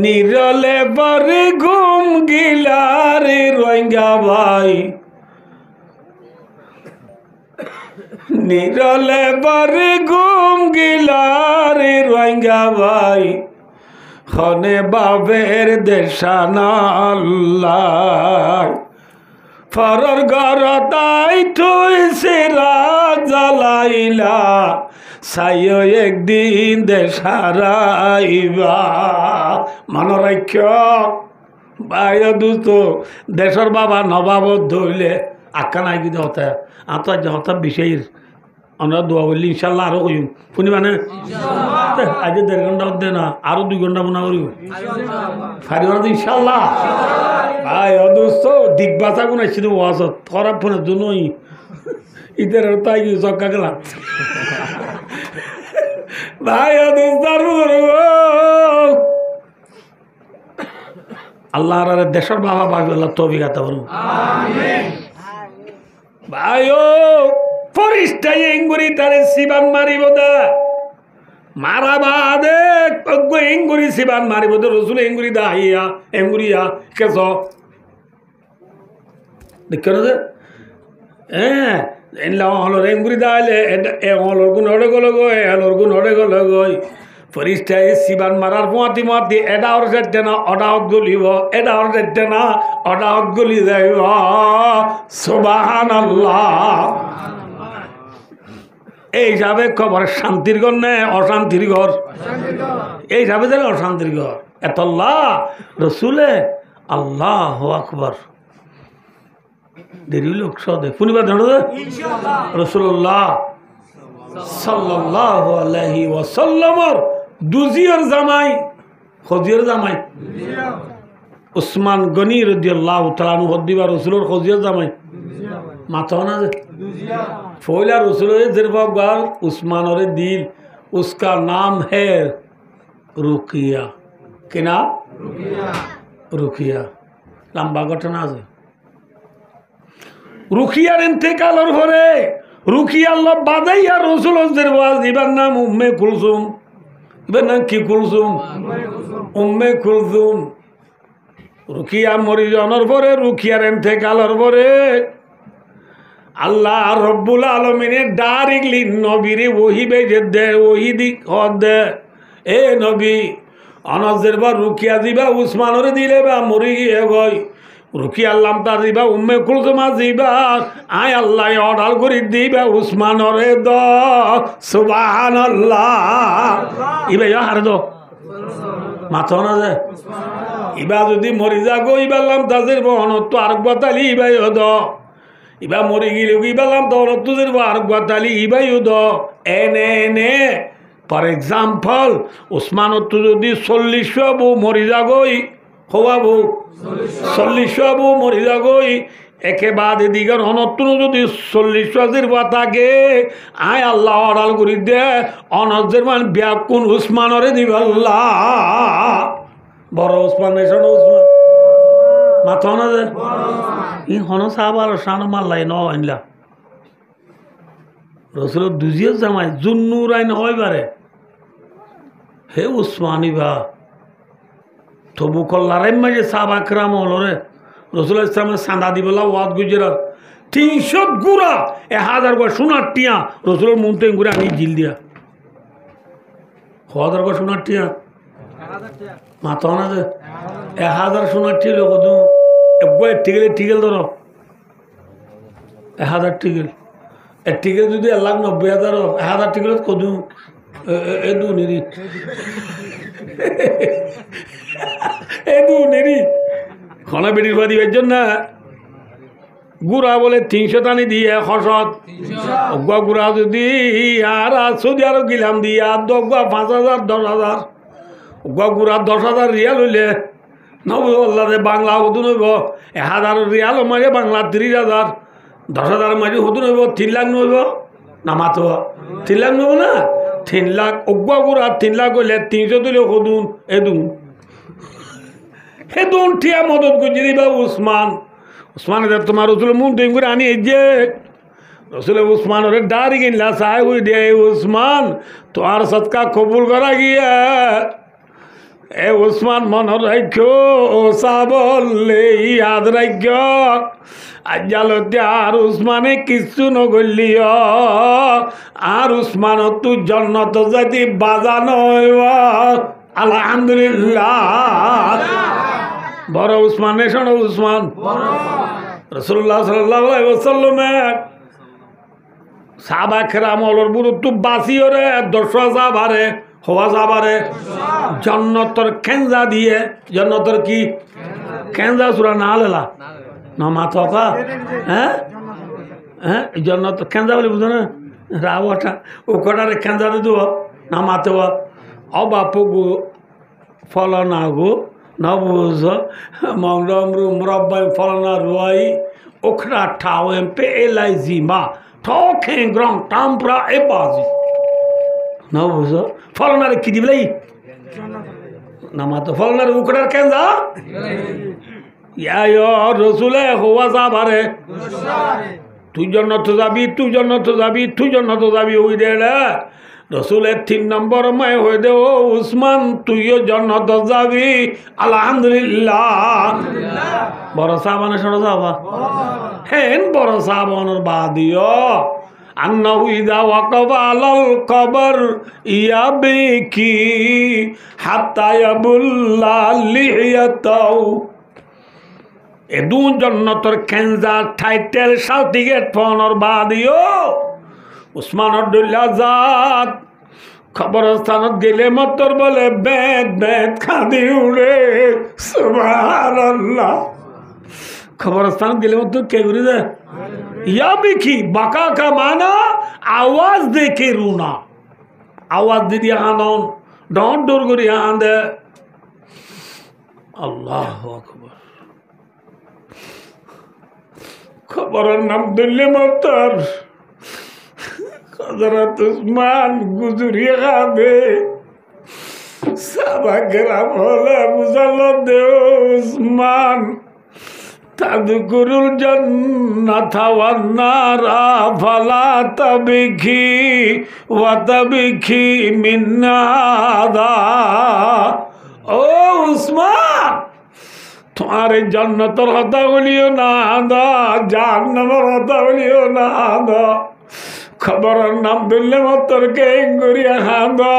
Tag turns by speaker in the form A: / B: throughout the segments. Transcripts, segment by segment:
A: নিরলে বরে ঘুম গিলারে রোহিঙ্গা ভাই, নিরলে বরে ঘুম গিলারে রোহিঙ্গা ভাই, খনে বাবের দেশানাল্লাহ ফরর গরতাই তুই সিরা জ্বালাইলা সাইও একদিন দেশারাইবা মনোরাখ্য বাইরে দুস্থ দেশের বাবা নবাব ধরলে আক্কা নাই কিন্তু হতে আত হতা বিষয়ের আমরা দোয়া বললি ইনশাল্লাহ আরো কইম শুনি মানে আজ 1.5 ঘন্টা হতে না আরো 2 ঘন্টা মনে করিব ফারি মানে ইনশাল্লাহ ভাই অদুস্থ দিগবাসা কোন আসছিল ওয়াজত খারাপ ফোনের জন্যই ইদের তাই চক্কা গেলাম ভাই অদুস্থ আল্লাহর দেশের বাবা ভাবি আল্লাহ তৌফিক আতা করুন ভাই ও ফরিস্তাই এঙ্গুরি তারে সিবান মারিব দা মারা বাদে এঙ্গুরি সিবান মারিব দে রসুল এঙ্গুরি দা হিয়া এঙ্গুরিয়া কেস দেখ হ্যাঁ হলর এঙ্গুরি দা হলে হলর গুণ হড়ে গল গই হলর গুণ হড়ে গল গই ফরিস্তাই সিবান মারার পোয়াতি মাতি এটা ওর যেতে না অডাওত গলিব এটা ওর যেতে না অডাওত গলি যাইব সুবহানাল্লাহ এই হিসাবে খবর শান্তির ঘর নে অশান্তির ঘর এই হিসাবে জানে অশান্তির ঘর এতল্লাহ রসুলে আল্লাহ আকবর দেরি লোক সদে শুনিবা জানো রসুল্লাহ সাল্লাল্লাহু আলাইহি ওয়াসাল্লামর দুজিয়র জামাই খজিয়র জামাই উসমান গনি রাদিয়াল্লাহু তাআলা আনহু হদ্দিবা রসুলের খজিয়র জামাই মাথা না যে ফৌলা रसूल जरबार उस्मान और दिल उसका नाम है रुकिया के नाम रुकिया लंबा घटना আছে रुकियार इंतकाल হরে रुकिया আল্লাহ বাদাইয়া রসুল জরবাজ ইবার নাম উম্মে কুলসুম ইবার নাম কি কুলসুম উম্মে কুলসুম रुकिया মরি যাওয়ার পরে रुकियाর ইন্তেকালের পরে আল্লাহ রব্বুল আলমিনের ডাইরেক্টলি নবীরে ওহি বেজে দে ওহি দিক দে এ নবী অনজের বা রুকিয়া দিবা উসমানরে দিলে বা মরি গিয়ে গই রুকিয়া আল্লাহ তা দিবা উম্মে কুলসুমা দিবা আয় আল্লাহ অর্ডার করে দিবা উসমানরে দ সুবহানাল্লাহ ইবা হার দ মাথা না যে ইবা যদি মরি যা গো ইবা আল্লাহ তাজের বহনত আর বাতালি ইবা দ ইবা মরি গেলে ইবালাম তখন তুদের আর গাতালি ইবাইউদ এনে এনে ফর এক্সাম্পল উসমান তু যদি 40 আবু মরি যাগই হওয়াবু 40 আবু মরি যাগই একে বাদ দিগর হনতুন যদি 40 হাজার বাতাকে আয় আল্লাহ অর্ডার করি দে অনজের মান ব্যাকুন উসমানরে দিবাল্লাহ বড় উসমান নেশন উসমান মাথা না যে ই হন সাহাবার শান মাল্লাই ন আনলা রসুল দুজিয়া জামাই জুন্নুর আইন হয় বারে হে উসমানি বা তবু কল্লারাই মাঝে সাহাবা একরাম হল রে রসুল ইসলামের সান্দা দিবলা ওয়াদ গুজরাত 300 গুড়া 1000 গা সোনার টিয়া রসুলের মন্ত্রে ঘুরে আমি জিল দিয়া 1000 গা সোনার টিয়া মাথা না যে 1000 সোনার টিয়া কত টিকেল ধরো 1000 টিকেল টিকেল যদি 1,90,000 1000 টিকেল কদু এদু নেরি এদু নেরি খনা বেটির বাদি বেজন না গুড়া বলে 300 টানি দিয়ে হসত অগুয়া গুড়া যদি আর সৌদি আরব গিলাম দিয়ে আর দগুয়া 5,000 10,000 অগুয়া গুড়া 10,000 রিয়াল হইলে নবল্লা বাংলা হদু নইব 1000 রিয়াল মাঝে বাংলা 30,000 10,000 মাঝে হদু নইব 3 লাখ নইব না মাত্র 3 লাখ নইব না 3 লাখ অগুয়া গুড়া 3 লাখ হইলে 300 দিলে হদুন এদুন হেদুন ঠিয়া মদত গুজরি বা উসমান উসমান তোমার রসুলের মুখ তুই করে আনি এই যে রসুলের উসমান ওরে ডারি কিনলা সাহেব দে উসমান তোমার সৎকা কবুল করা গিয়া এ উসমান মন রাখ্য ও সাবলে ইয়াদ রাখ্য আজালতে আর উসমানে কিছু নগলিও আর উসমান তু জন্নত যদি বাজানো আলহামদুলিল্লাহ বড় উসমান শোন উসমান রাসূলুল্লাহ সাল্লাল্লাহু আলাইহি ওয়াসাল্লামের সাহাবা কেরামর গুরুত্ব বাঁচিও রে 10 সাহাবারে হওয়া যাবারে জন্নতর কেঞ্জা দিয়ে জন্নতর কি কেঞ্জা সুরা না লেলা না মাথা হ্যাঁ হ্যাঁ জন্নত কেঞ্জা বলে বুঝো না রাওয়াটা ও কটারে কেঞ্জা দিব না মাতে অবাপ গো ফল না গো না বুঝ মংরমরু মুরব্বাই ফল না রুয়াই ওখরা ঠাও এমপে এলাই জিমা ঠকে গ্রং টাম্পরা এ বাজি না বুঝো ফলনারে কি দিবলাই না মাতো ফলনারে উকড়ার কেঞ্জা ইয়া রসুলে হওয়া যাবারে তুই জন্নত যাবি তুই জন্নত যাবি তুই জন্নত যাবি ওই রে রসুলের 3 নম্বর মায় হয়ে দে ও উসমান তুইও জন্নত যাবি আলহামদুলিল্লাহ বড় সাহাবানে শোনো যাবা হেন বড় সাহাবানোর বাদিও আন্নাহু ইযা ওয়াকাবা আলাল কবর ইয়াবিকি হাত্তা ইয়াবুল্লা লিহিয়াতাউ এদু জন্নতর কেঞ্জার টাইটেল সার্টিফিকেট ফোনর বাদিও উসমানের দুল্লা জাত খবরস্থানত গেলে মতর বলে বেদ বেদ খাদি উড়ে সুবহানাল্লাহ খবরস্থানত গেলে মতর কে উড়ে যায় या बिखी बका का माना आवाज दे के रूना आवाज दे दिया आनौन डॉट डोर गुरी आंद अल्लाह अकबर खबर नाम दिल्ली मतर हजरत उस्मान गुजरिया खादे साबा ग्राम होला मुसल्लत दे उस्मान तदकुरुल जन्नता वन्नारा फला तबिखी व तबिखी मिन्नादा ओ उस्मान तुम्हारे जन्नतर हता बोलियो ना आदा जहन्नमर हता बोलियो ना आदा खबर नाम दिल्ले मतर के इंगुरिया खादा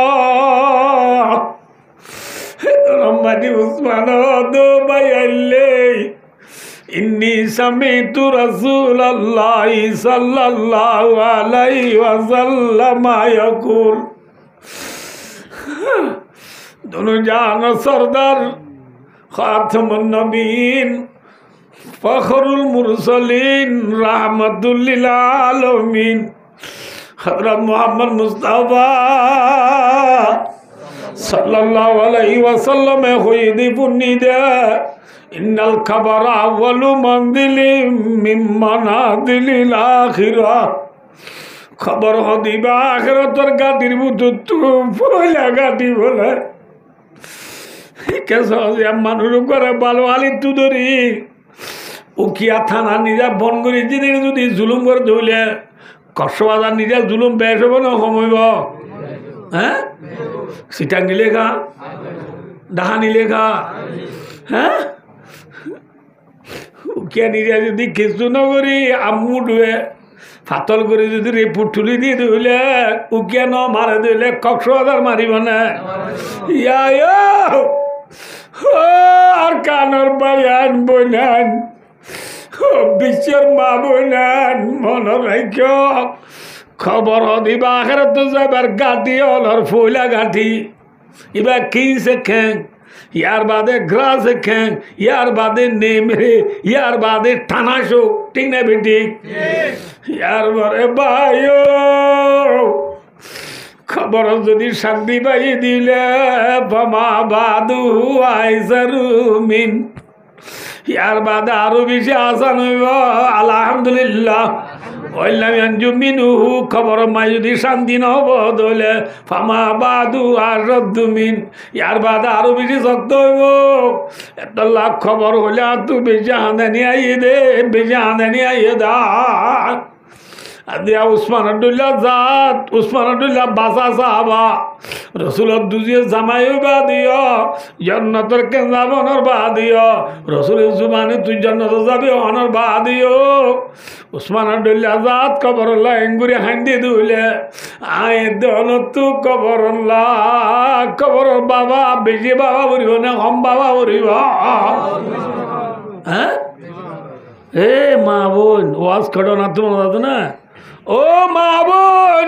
A: रम्मादी उस्मान दो भाई इन्नी समीतु रसूलल्लाहि सल्लल्लाहु अलैहि वसल्लम यक़ूल दोनों जान सरदार खातमुन नबीन फखरुल मुरसलीन रहमतुल लिल आलमीन हज़रत मोहम्मद मुस्तफा सल्लल्लाहु अलैहि वसल्लम खुदी पुन्नीदा इन्नल खबर अव्वलु मंजिली मिन मनाजिलिल आखिरा खबर हदिबा आखिरतर गाटिर बुतु पहला गाटी बोले कैसे মানুষ করে ভালো আলি তুদরি উকিয়া থানা নিজা বন করে যেদিন যদি জুলুম করে ধরলে কষ্টবাজার নিজা জুলুম বেশ হব না কমইব হ্যাঁ সিটা নিলে গা ডাহা নিলে গা হ্যাঁ উকিয়া নিজা যদি কিছু নগরি আম্মু ডুয়ে ফাতল করে যদি রিপোর্ট তুলি দিয়ে দিলে উকিয়া ন মারে দিলে কক্সবাজার মারিব না ইয়া আর কানর বায়ান বইনান বিশ্বের মা বইনান মন রাখ খবর দিবা আখের তো যাবার গাঁটি অলর ফইলা গাঁটি এবার কি শেখেন ইয়ার বাদে গ্রাস শেখেন ইয়ার বাদে নেমরে ইয়ার বাদে টানাশো ঠিক না বেটি ইয়ার পরে ভাই খবর যদি শান্তি পাই দিলে বামা বাদু আইসারুমিন ইয়ার বাদে আরো বেশি আসান হইব আলহামদুলিল্লাহ ওইলাম আঞ্জুমিনুহু খবর মাই যদি শান্তি নহব দলে ফামা বাদু আর রদ্দুমিন ইয়ার বাদে আরো বেশি শক্ত হইব এত লাখ খবর হলে আর তুই বেশি আন্দানি আইয়ে দে বেশি আন্দানি আইয়ে দা দিয়া উসমান আব্দুল্লাহ জাত উসমান আব্দুল্লাহ বাসা সাহাবা রসুলত দুজিয়ে জামাইও বা দিও জান্নাতের কেন্দ্রাবনের বা দিও রসুলের জুবানে তুই জান্নাতে যাবি অনর বা দিও উসমান আব্দুল্লাহ জাত কবরল্লাহ এঙ্গুরি হান্দি দিলে আয় দেন তু কবরল্লাহ কবর বাবা বেশি বাবা বলিব না কম বাবা বলিব হ্যাঁ এ মা বোন ওয়াজ করো না তোমার দাদা না ও মা বোন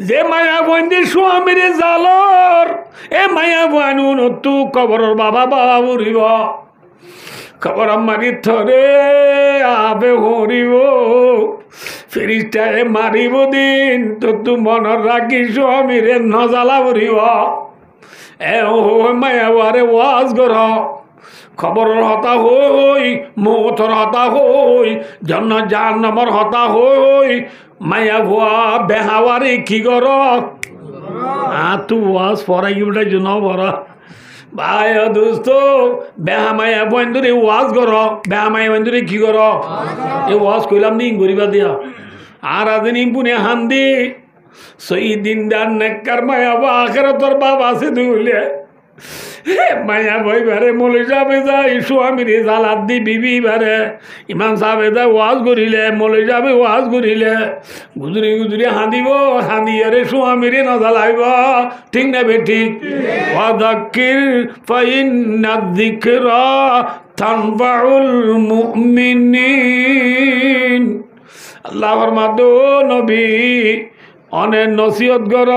A: যে মায়া বন্দি স্বামীর জালর এ মায়া বানুন তু কবরের বাবা বাবা বলিব খবর মারি থরে আবে হরিব ফিরিস্তায় মারিব দিন তো তু মনের রাখি স্বামীরে নজালা বলিব এ ও মায়া বারে ওয়াজ কর খবরের হতা হই মৌতর হতা হই জন্ম জাহান্নামের হতা হই মায়া ভুয়া বেহাওয়ারে কি কর তু ওয়াজ পড়াই গিয়ে জন্য বড় ভাই দোস্ত বেহা মায়া বন্ধুরে ওয়াজ কর বেহা মায়া বন্ধুরে কি কর এই ওয়াজ কইলাম নি গরিবা দিয়া আর আদিন ইম্পুনে হান্দি সই দিন দান নেকর মায়া বা আখিরাতর বাবা আছে দুলে মায়া ভাই বারে মৌলী সাহেবে যায় স্বামীরে জালাদ দি বিবি বারে ইমাম সাহেবে যায় ওয়াজ করিলে মৌলী সাহেবে ওয়াজ করিলে গুজরি গুজরি হাঁদিব হাঁদিয়ারে স্বামীরে নজালাইব ঠিক না বে ঠিক ওয়াদাক্কির ফাইন্না যিকরা তানফাউল মুমিনিন আল্লাহ ফরমাদো নবী অনেক নসিহত কর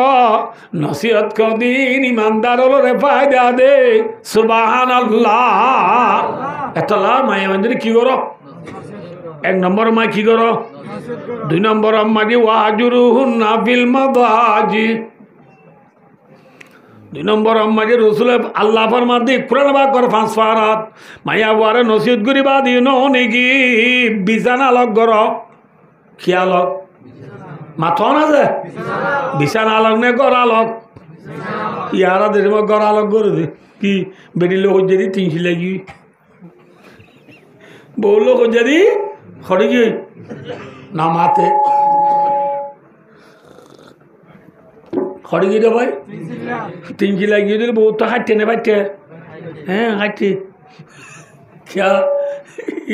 A: নসিহত কদিন ইমানদার রে ফায়দা দে সুবহানাল্লাহ এতলা মায়া মন্দিরে কি করো এক নম্বর মা কি করো দুই নম্বর আম্মাজি ওয়াজুরুহুন্না ফিল মাদাজি দুই নম্বর আম্মাজি রসুল আল্লাহ ফরমাদি কুরআন বা কর পাঁচ ফারাত মায়া ওয়ারে নসিহত করিবা দিন নেকি বিছানা লগ কর খেয়ালক মাথা না যে বিছানা আলোক নে গড়ালক ইয়ারা দেশ গড়ালক করে দে কি বেটি লোক যদি তিনশি লাগি বউ লোক যদি খড়ি গিয়ে না মাতে খড়ি গিয়ে ভাই তিনশি লাগিয়ে দিলে বউ তো হাঁটতে নে বাড়তে হ্যাঁ হাঁটতে খেয়া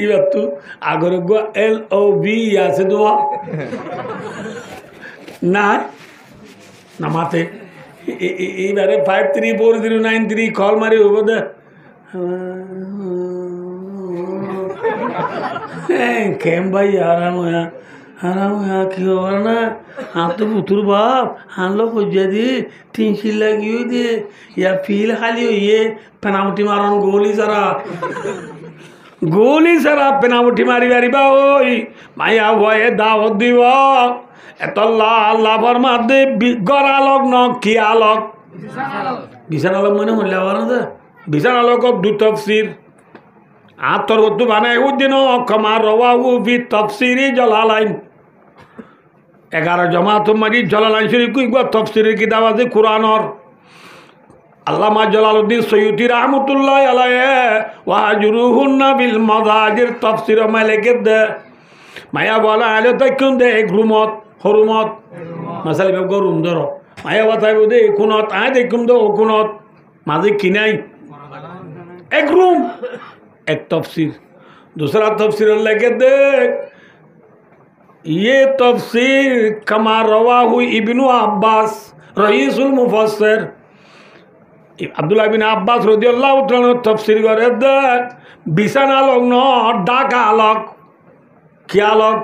A: এবার তো আগর LOV আছে তোমার না না মাতে এইবারে 534093 কল মারি হইব দে কেম ভাই আরাম হ্যাঁ কি হবার না হাত তো পুতুর বাপ হানলো খুঁজে দি তিনশি লাগিয়ে দিয়ে ইয়া ফিল খালি হইয়ে পেনামুটি মারন গোলি সারা পেনামুটি মারি মারিবা ওই মায়া ভয়ে দাওয়াত দিব এতল্লা আল্লাহ ফরমা দে গড়ালক ন কি আলোক বিছান আলোক মনে হলে আবার না বিছান আলোক দু তফসির আতর বস্তু বানাই উদ্দিন ক্ষমা রওয়াহু ফি তাফসিরি জালালাইন 11 জমাত মারি জালালাইন শরীফ কইবা তাফসিরের কিতাব আছে কুরআনের আল্লামা জালালউদ্দিন সৈয়দি রহমতুল্লাহ আলাইহি ওয়াজুরুহুন্না বিল মাদাজির তাফসির মালিকের দে মায়া বলা আলে তাকুন দে গ্রুমত হরুমত মাসালি বেগ গরুম ধরো মায়া বাতাই দে কোনত আয় দেখুম দে কোনত মাঝে কিনাই এক রুম এক তফসির दूसरा तफसीर लेके देख ये तफसीर कमा रवाहु इब्नु अब्बास रईसुल मुफस्सिर আব্দুল্লাহ বিন আব্বাস রাদিয়াল্লাহু তাআলা তাফসীর করে দেখ বিছানা আলোক ন ডাকা আলোক কি আলোক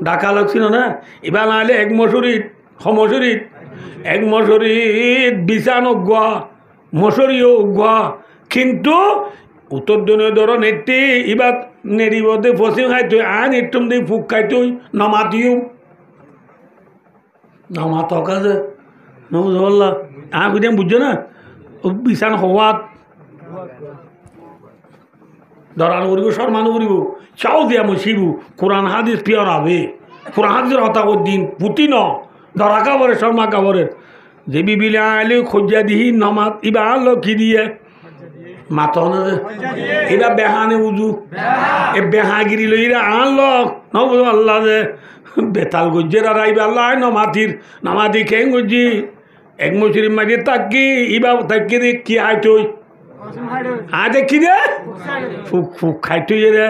A: ডাকা আলোক ছিল না এবার নাহলে এক মশুরিত সমশুরিত এক মশুরিত বিছানো গোয়া মশুরিও গোয়া কিন্তু উত্তর দিনে ধরো নেটি এবার নেড়িবতে ফসি খাইতো আন একটু দিয়ে ফুক খাইতো নমাতিও নমাত কাজে নজল্লা বুঝে বুঝছো না বিছান হওয়াত দরান করিব সম্মান করিব চাও দিয়া মশিবু কোরআন হাদিস পিয়র হবে কোরআন হাদিসের হতা দিন পুতি ন দরা কাবরে শর্মা কাবরের যে বিবিলে আলে খোঁজা দিহি নমাত ইবা আলো কি দিয়ে মাথা না যে এরা বেহানে উজু এ বেহাগিরি লইরা আনলো নব আল্লাহ যে বেতাল গজ্জের আর আইবা আল্লাহ নমাতি খেং গজ্জি এক মুসির মাঝে তাকি ইবা তাকি রে কি আইতই আজে কি রে ফুক ফুক খাইতই রে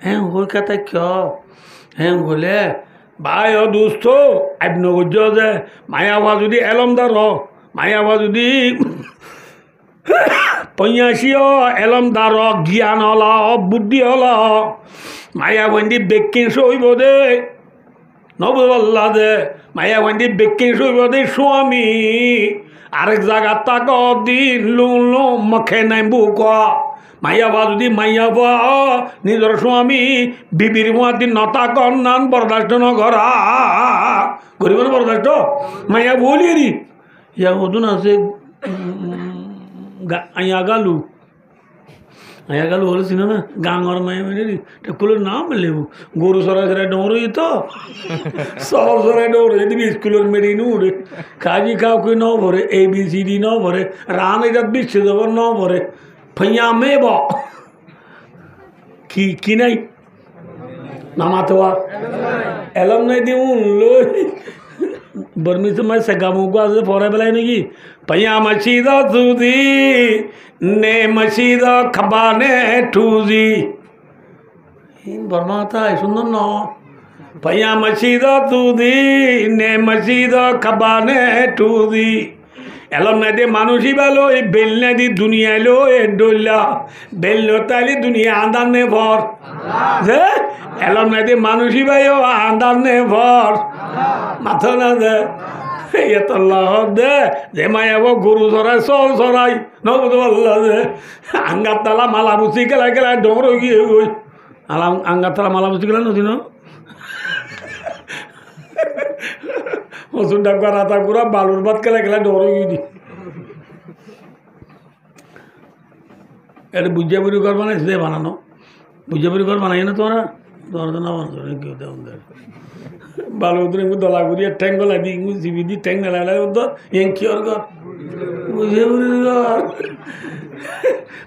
A: হ্যাঁ ওই কথা কিয় হ্যাঁ বলে ভাই ও দোস্ত আইব গজ্জ যে মায়াবা যদি এলমদার মায়াবা যদি পঁয়াশিও এলমদার জ্ঞান হলা বুদ্ধি হলা মায়াবন্দি বেকিং সইব দে নবল্লা দে মায়াবন্দি বেকিং সইব দে স্বামী আরেক জায়গা তাক দিন লু মখে নাই বুক মায়াবা যদি মাইয়াবা নিজের স্বামী বিবির মুয়াদি নতা কন্যান বরদাস্ত নগরা গরিব বরদাস্ত মাইয়া বলি রি ইয়া ওজন আছে আয়া গালু হলে চিনো না গাঙর মায়া মেরে কুলের নাম লেবু গরু সরাই সরাই ডোরই তো সর সরাই ডোর দিবি স্কুলের মেরি নুড়ে কাজি খাও কি ন ভরে ABCD ন ভরে রান এটা বিশ্ব দেব ন ভরে ফইয়া মেব কি নাই নামাতে এলম নাই দিউ লই বর্মি তো मैं सगामुको आज फोरा बेलाय नगी पया मशीदा तुदी ने मशीदा खबाने ठूजी इन बर्मा था सुंदर न पया मशीदा तुदी ने मशीदा खबाने ठूजी এলম না দে মানুষই ভালো এই বেল না দি দুনিয়া লো এ ডোল্লা বেল লো তাইলে দুনিয়া আন্দার নে ভর যে এলম না দে মানুষই ভাই ও আন্দার নে ভর মাথা না দে এত আল্লাহ দে যে মায়াবো গরু চড়াই চল চড়াই নবুদ আল্লাহ দে আঙ্গার তালা মালা বুচি গেলা ডর গিয়ে গই আলাম আঙ্গার তালা মালা বুচি গেলা নদী ন ওষুধ ডাক্তার রাতা পুরা বালুর ভাত খেলা ডর গিয়ে দি এটা বুঝিয়া বুড়ি ঘর বানাইছে দে বানানো বুঝিয়া বুড়ি ঘর বানাই না তোরা তোরা তো না বানাতো কেউ দেখ বালু উতরে দলা ঘুরিয়ে ঠ্যাং গলা দি জিবি দি ঠ্যাং নেলা তো এ কি ওর ঘর বুঝিয়া বুড়ি ঘর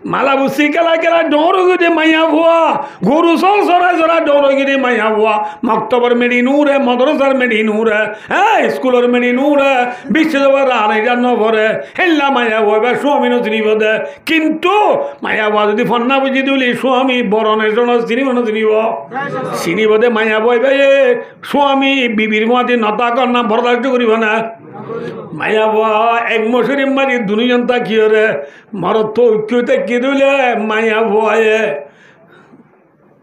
A: মালা বুসি কেলা ডর গিয়ে মাইয়া ভুয়া গরু সল সরাই সরা ডর গিয়ে মাইয়া ভুয়া মক্তবর মেডি নূরে মদরসার মেডি নূরে হ্যাঁ স্কুলের মেডি নূরে বিশ্বদেবের আড়াইটা নভরে হেল্লা মাইয়া ভুয়া স্বামী চিনিব দে কিন্তু মাইয়া ভুয়া যদি ফন্না বুঝি দিলি স্বামী বরণের জন্য চিনিব না চিনিব দে মাইয়া বই ভাই স্বামী বিবির মাতি নতা কন্যা বরদাস্ত করিব না মায়া বা এক মশুরি মারি দুজন তাকিয়ে রে মার তো ঐক্যতে কি দিলে মায়া ভয়ে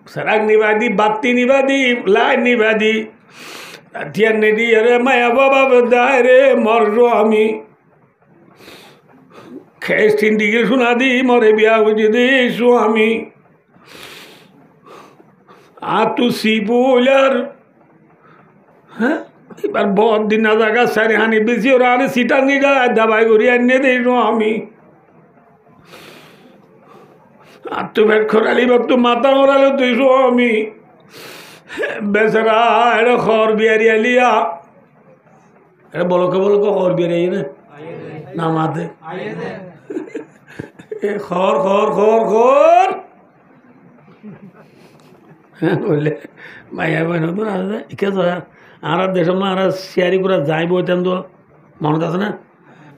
A: সরাক নিবাদি বাতি নিবাদি লাই নিবাদি তিয়ার নেদি রে মায়া বাবা বেদায় রে মরো আমি খেস তিন দিকে শোনা দি মরে বিয়া বুঝি দি স্বামী তু সিপুলার হ্যাঁ এবার বহুত দিন না জায়গা সারি হানি বেশি ওরা আনে সিটার নিয়ে যায় দাবাই করি এনে দিই আমি আর তো ভেট খরালি তো মাথা মরালো তুই আমি বেচারা এটা খর বিয়ারি আলিয়া এটা বলকে খর বিয়ারি না মাতে খর খর খর খর হ্যাঁ বললে মাইয়া ভাই নতুন আছে কে তো আর দেশে না আর শেয়ারি করে যাই বইতেন তো মনত আছে না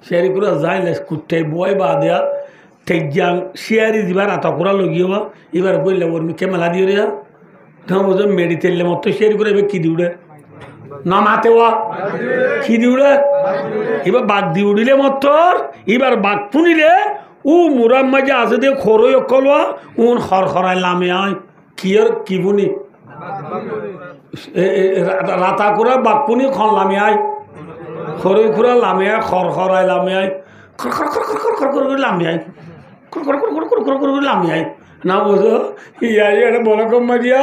A: শেয়ারি করে যাই কুঠাই বই বা দেয়া তেজাং শেয়ারি দিবার আতা করা লগিয়ে এবার বললে ওর মিকে মেলা দিয়ে রে বুঝো মেডি তেললে মতো শেয়ারি করে এবার কি দিউড়ে না মাতে কি দিউড়ে এবার বাঘ দি উড়িলে মতর এবার বাঘ পুনিলে ও মুরাম মাঝে আছে দিয়ে খরই অকলওয়া উন খর খরাই লামে আয় কি আর কি বুনি রাতা করে বাপুনি খন লামে আয় খরই খুরা লামে আয় খর খরাই লামে আয় খর খর খর খর খর খর করে লামে আয় খর খর খর খর খর খর করে লামে আয় না বুঝো ইয়া এটা বড় কম মারিয়া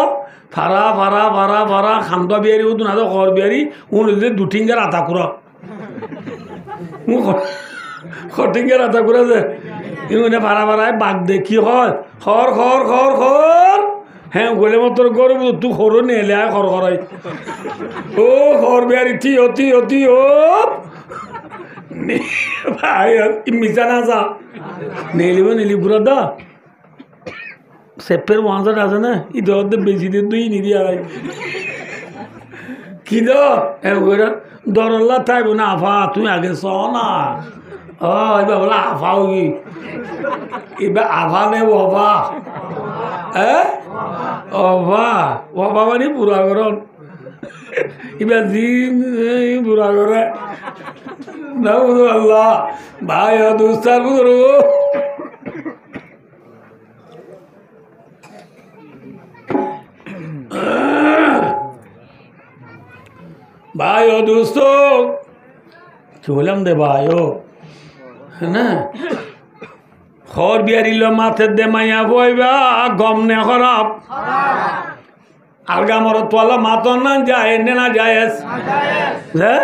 A: ফারা ফারা ফারা ফারা খামটা বিয়ারি ও না তো খর বিয়ারি উন দুটিঙ্গা রাতা কুরা খটিঙ্গা রাতা কুরা যে ইউনে ফারা ফারায় বাঘ দে কি হয় খর খর খর খর হ্যাঁ গলে মতর গরম তুই খরো নেলে আয় খর খরাই ও খর বিয়ারি তি অতি অতি ও ভাই মিশা না যা নেলি বুড়া সেপের ওয়াঁচার আছে না ইদে বেশি দিন তুই নিদি আর কি দরল্লা থাকব না আফা তুই আগে চ না ও এবার বলে আফাও কি এবার আফা নেব অফা অফা মানে পুরা করন এবার দিন পুরা করে না বুঝো আল্লাহ ভাই দুস্তার বুঝো ভাই ও দোস্ত চলাম দে ভাই ও না খর বিয়ারিল মাথে দে মাইয়া বইবা গম নে খারাপ আলগা মর তোলা মাতন না যায় না যায় হ্যাঁ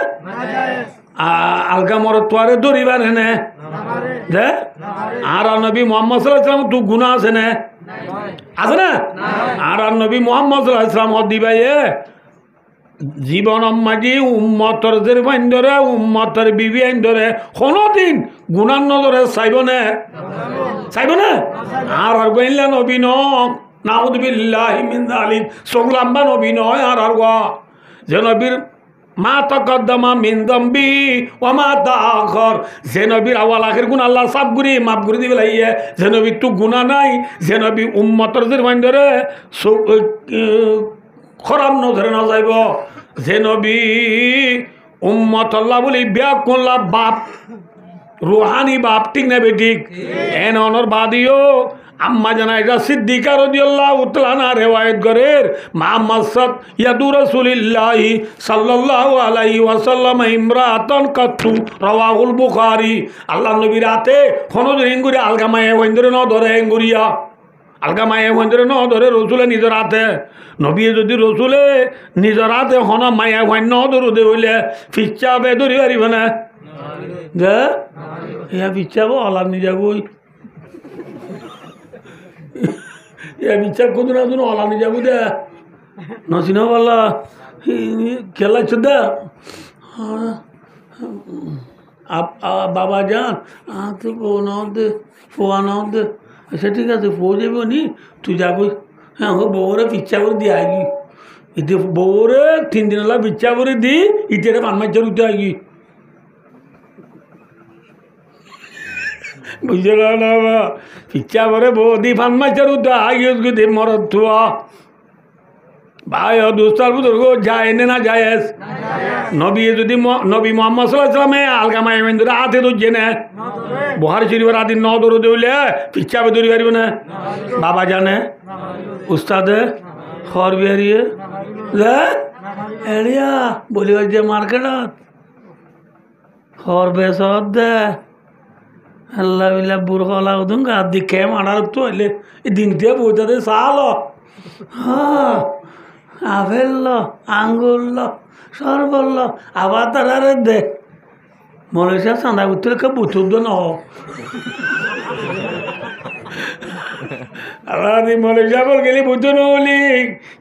A: আলগা মর তোয়ারে দরিবার হেনে দে আর নবী মোহাম্মদ সাল্লাল্লাহু আলাইহি ওয়াসাল্লাম তু গুনাহ আছে না আর নবী মোহাম্মদ সাল্লাল্লাহু আলাইহি ওয়াসাল্লাম দিবাই জীবন মাঝি উম্মতর ধরে উম্মতর বিবি ধরে কোনদিন গুনার নজরে চাইব না আর গইলা নবী নাউযুবিল্লাহি মিন যালিক সংলাম্বা নবী নয় আর যে নবীর মা তাকদ্দামা মিন যামবি ওয়া মা তাআখার যে নবীর আওয়াল আখির গুনাহ আল্লাহ সাফ করে মাফ করে দিবে লাইয়ে যে নবী তো গুনাহ নাই যে নবী উম্মতর ধরে খরাব নজরে না যাইব যে নবী উম্মত আল্লাহ বলি বিয়া করলা বাপ রুহানি বাপ ঠিক না বেঠিক এন অনর বাদিও আম্মা জানাইজা সিদ্দিকা রাদিয়াল্লাহু তাআলা রিওয়ায়াত করেন মুহাম্মদ ইয়াদু রাসূলুল্লাহ সাল্লাল্লাহু আলাইহি ওয়াসাল্লাম ইমরাতান কাতু রাওয়াহুল বুখারী আল্লাহ নবী রাতে কোনদিন এঙ্গুরি আলগামায়ে ওইন্দরে ন ধরে এঙ্গুরিয়া আলগামায়ে ওইন্দরে ন ধরে রসুলে নিজের হাতে নবী যদি রসুলে নিজের হাতে হন মায়া ন ধরুদে হইলে ফিচ্ছাবে ধরি পারিব না যে ইয়া ফিচ্ছাব আলাম নিজাবই বিচার করতো না তুমি অলানি যাবো দে নসিনা বললা খেলাচ্ছ দে বাবা যান তো ফোয়া নাও দে আচ্ছা ঠিক আছে ফো যাবো নি তুই যাবি হ্যাঁ বউরে পিচ্ছা করে দিয়ে আগি ইতে বউরে 3 দিন হলা পিচ্ছা করে দি ইতে পানমাচ্ছার উঠে আগি বুঝে না পিচ্ছা করে বৌদি ফানমাচার উঠে আগিয়ে দে মরত থুয়া ভাই দোস্তার বুজুর্গ যায় না যায় নবী যদি নবী মোহাম্মদ সাল্লাল্লাহু আলাইহি ওয়াসাল্লামে আলগামায়ে মেন্দুরে হাতে ধরছে না বুখারী শরীফের আদি ন দৌড় দিলে পিচ্ছা বে ধরি পারিব না বাবা জানে উস্তাদে খর বিহারিয়ে এড়িয়া বলিব যে মার্কেটত খর বেসত দে আল্লাহ বিল্লাহ বুড়লা উদুন গাদ দিকে মারার তো হইলে দিন দিয়ে বইটাতে চাল হ্যাঁ আপেল আঙ্গুল সরবল আবার তারা দে মলেশিয়া চাঁদা করতে কে বুতুর ন আবার মলেশিয়া বল গেলি বুঝতে নহলি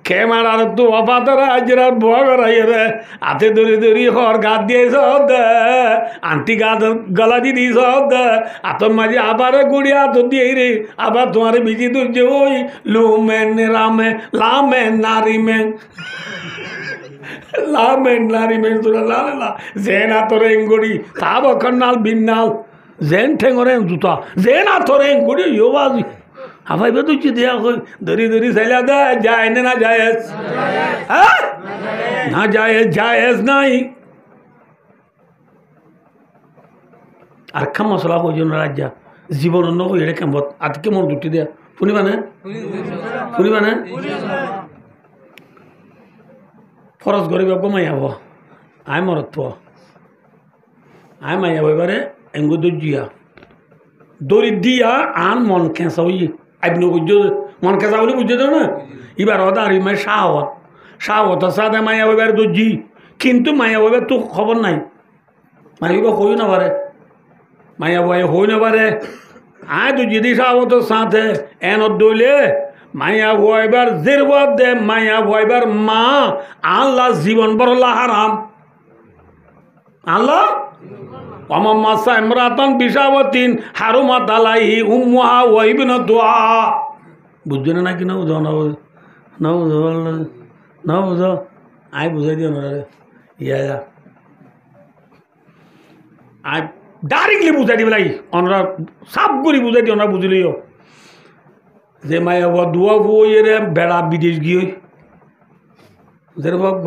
A: খে মারার তো অপাতারা আজরা বয়া করাই রে হাতে ধরি হর গাত দিয়ে সব আন্টি গাত গলা দি দিস আতর মাঝে আবার গুড়িয়া তো দিয়ে রে আবার তোমার বিজি তুলছে ওই লুমেন রামে লামেন নারিমেন লামেন নারিমেন তোরা লালা জেন আতরে এঙ্গুড়ি তাব কন্নাল বিন্নাল জেন ঠেঙরে জুতা জেন আতরে এঙ্গুড়ি ইয়োবাজি হাফাই বে তুই দেয়া কই ধরি চাইলা দে যায় না জায়েজ হ্যাঁ না জায়েজ নাই আর খাম মশলা কই জন রাজ্যা জীবন অন্য কই এটা কেমন আজকে মন দুটি দেয়া শুনিবা না ফরজ গরিব মাইয়া হব আই মরত আই মাইয়া এবারে এঙ্গু দজিয়া দড়ি দিয়া আন মন খেঁচা হইয়ে আপনি বুঝছো মন খেঁচা বলে বুঝছো তো না এবার ওটা আর মাই শাহত সাদে মাইয়া এবার দর্জি কিন্তু মাইয়া এবার তো খবর নাই মাইবা হই না পারে মাইয়া বই হই না পারে আয় তো যদি শাহত সাথে এন দইলে মাইয়া বইবার জেরবাদ দে মাইয়া বইবার মা আল্লাহ জীবন বড় হারাম আল্লাহ ওমাম্মাসা ইমরাতান বিশাওয়াতিন হারুমাত আলাইহি উম্মুহা ওয়া ইবনাতুহা বুঝছেন না কি? না বুঝো না বুঝো না বুঝো আই বুঝাই দিও না রে ইয়া আই ডাইরেক্টলি বুঝাই দিবে লাই অনরা সাপ করে বুঝাই দিও না বুঝলিও যে মায়া দুয়া বইয়ে বেড়া বিদেশ গিয়ে যের বাব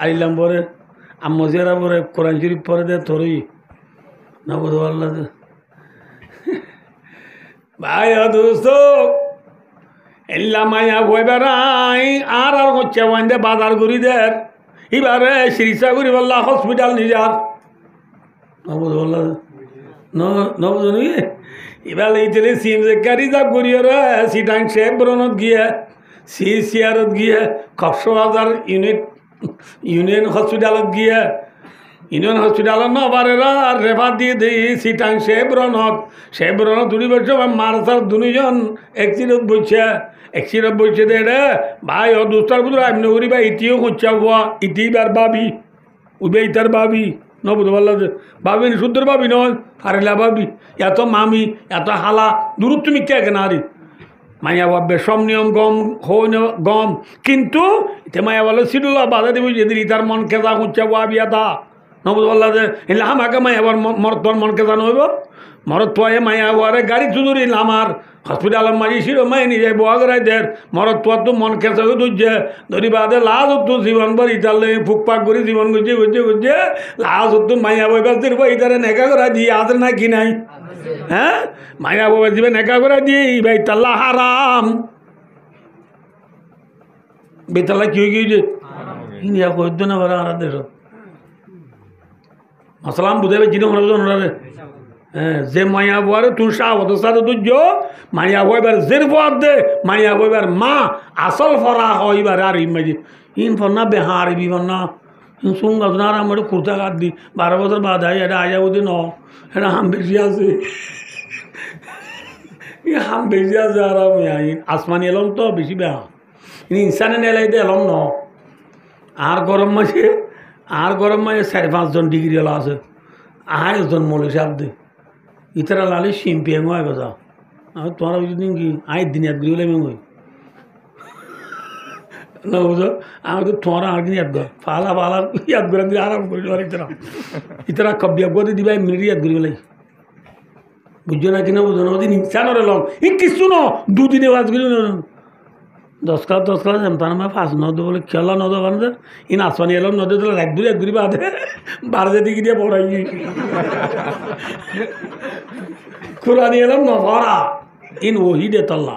A: আইলাম পরে আম্মজেরা পরে কোরআন শরীফ পরে দে তোরই না বুঝো আল্লাহ ভাই দোস্ত এল্লা মায়া বই বেড়াই আর হচ্ছে ওয়াইন্দে বাজার করি দের এবারে চিকিৎসা করি বললা হসপিটাল নিজার না বুঝো আল্লাহ না বুঝো নি এবার এইলে সিম যে গাড়ি যা করিয়ে রে সিটাং শেব্রনত গিয়ে সিআরত গিয়ে কক্সবাজার ইউনিয়ন হসপিটালত গিয়ে ইউনিয়ন হসপিটালত নবারেরা আর রেফার দিয়ে দিই সিটাং শেব্রনত 2 বছর মার্চার 2জন অ্যাক্সিডেন্ট বলছে দে রে ভাই ও দুস্তার বুধ এমনি করি ভাই ইতিও হচ্ছে হওয়া ইতিবার ভাবি উবে ইতার ভাবি নবুধ বললা যে ভাবি শুদ্ধর ভাবি নয় হারেলা ভাবি এত মামি এত হালা দূর তুমি কে কেন আরে মায়া ভাববে সব নিয়ম গম কিন্তু এতে মায়া বলে সিডুলা বাধা দেবো যেদিন ইতার মন কেজা হচ্ছে ভাবিয়া তা নবুধ বললা যে এলে আমাকে মায়া আবার মরত তোর মন কেজা নইব মরত তোয়ে মায়া আবারে গাড়ি চুদুরি আমার হসপিটাল মারি ছিল মাই নিজে বোয়াগরাই দের মরত তোর তো মন খেসে দুজে ধরি বাদে লাজ তো জীবন ভর ইতালে ফুকপাক করে জীবন গুজে লাজ তো মাইয়া বইবার দির ইতারে নেকা করা দিয়ে আদর না কি নাই হ্যাঁ মাইয়া বইবার দিবে নেকা করা দিয়ে ভাই তাল্লা হারাম বেতাল্লা কি হয়ে গিয়েছে ইন্ডিয়া কইতো না বড় আর দেশ আসসালাম বুঝাবে জিনো হরে যে মায়া বয়ারে তুই সাহত সাথে তুজ মায়া বইবার জের বয়ার দে মায়া বইবার মা আসল ফরা হইবার আর ইমাজি ইন ফর না বেহার বিবন না সুঙ্গা না আর আমার কুর্তা কাট দি 12 বছর বাদ আই এটা আয়া বুঝি ন এটা হাম বেশি আছে হাম বেশি আছে আর আমি আসমানি এলম তো বেশি বেহা ইনসানে নেলাই দে এলম ন আর গরম মাসে 4-5 জন ডিগ্রি এলা আছে 8 মলে সাপ দে ইতারা লালে শিম্পি এমন হয় কথা আমি তোমার বুঝি কি আই দিন ইয়াদ গিয়ে মেমোই না বুঝো আমি তো তোমার আর দিন ইয়াদ গর ফালা ইয়াদ করে দিয়ে আরাম করি আর ইতারা কবিয়া গদি দিবাই মিনিট ইয়াদ গিয়ে লাই বুঝছো না কিনা বুঝো না ওদিন ইনসানরে লম ই কিছু ন 2 দিনে বাজ গিয়ে 10 ক্লাস তার মানে 5 নদ বলে খেলা নদ বান্ধে ইন আসমানি এলাম নদে তো এক দূরে বাদে বারজে দিকে দিয়ে পড়াই কুরানি এলাম নভরা ইন ওহি দে তল্লা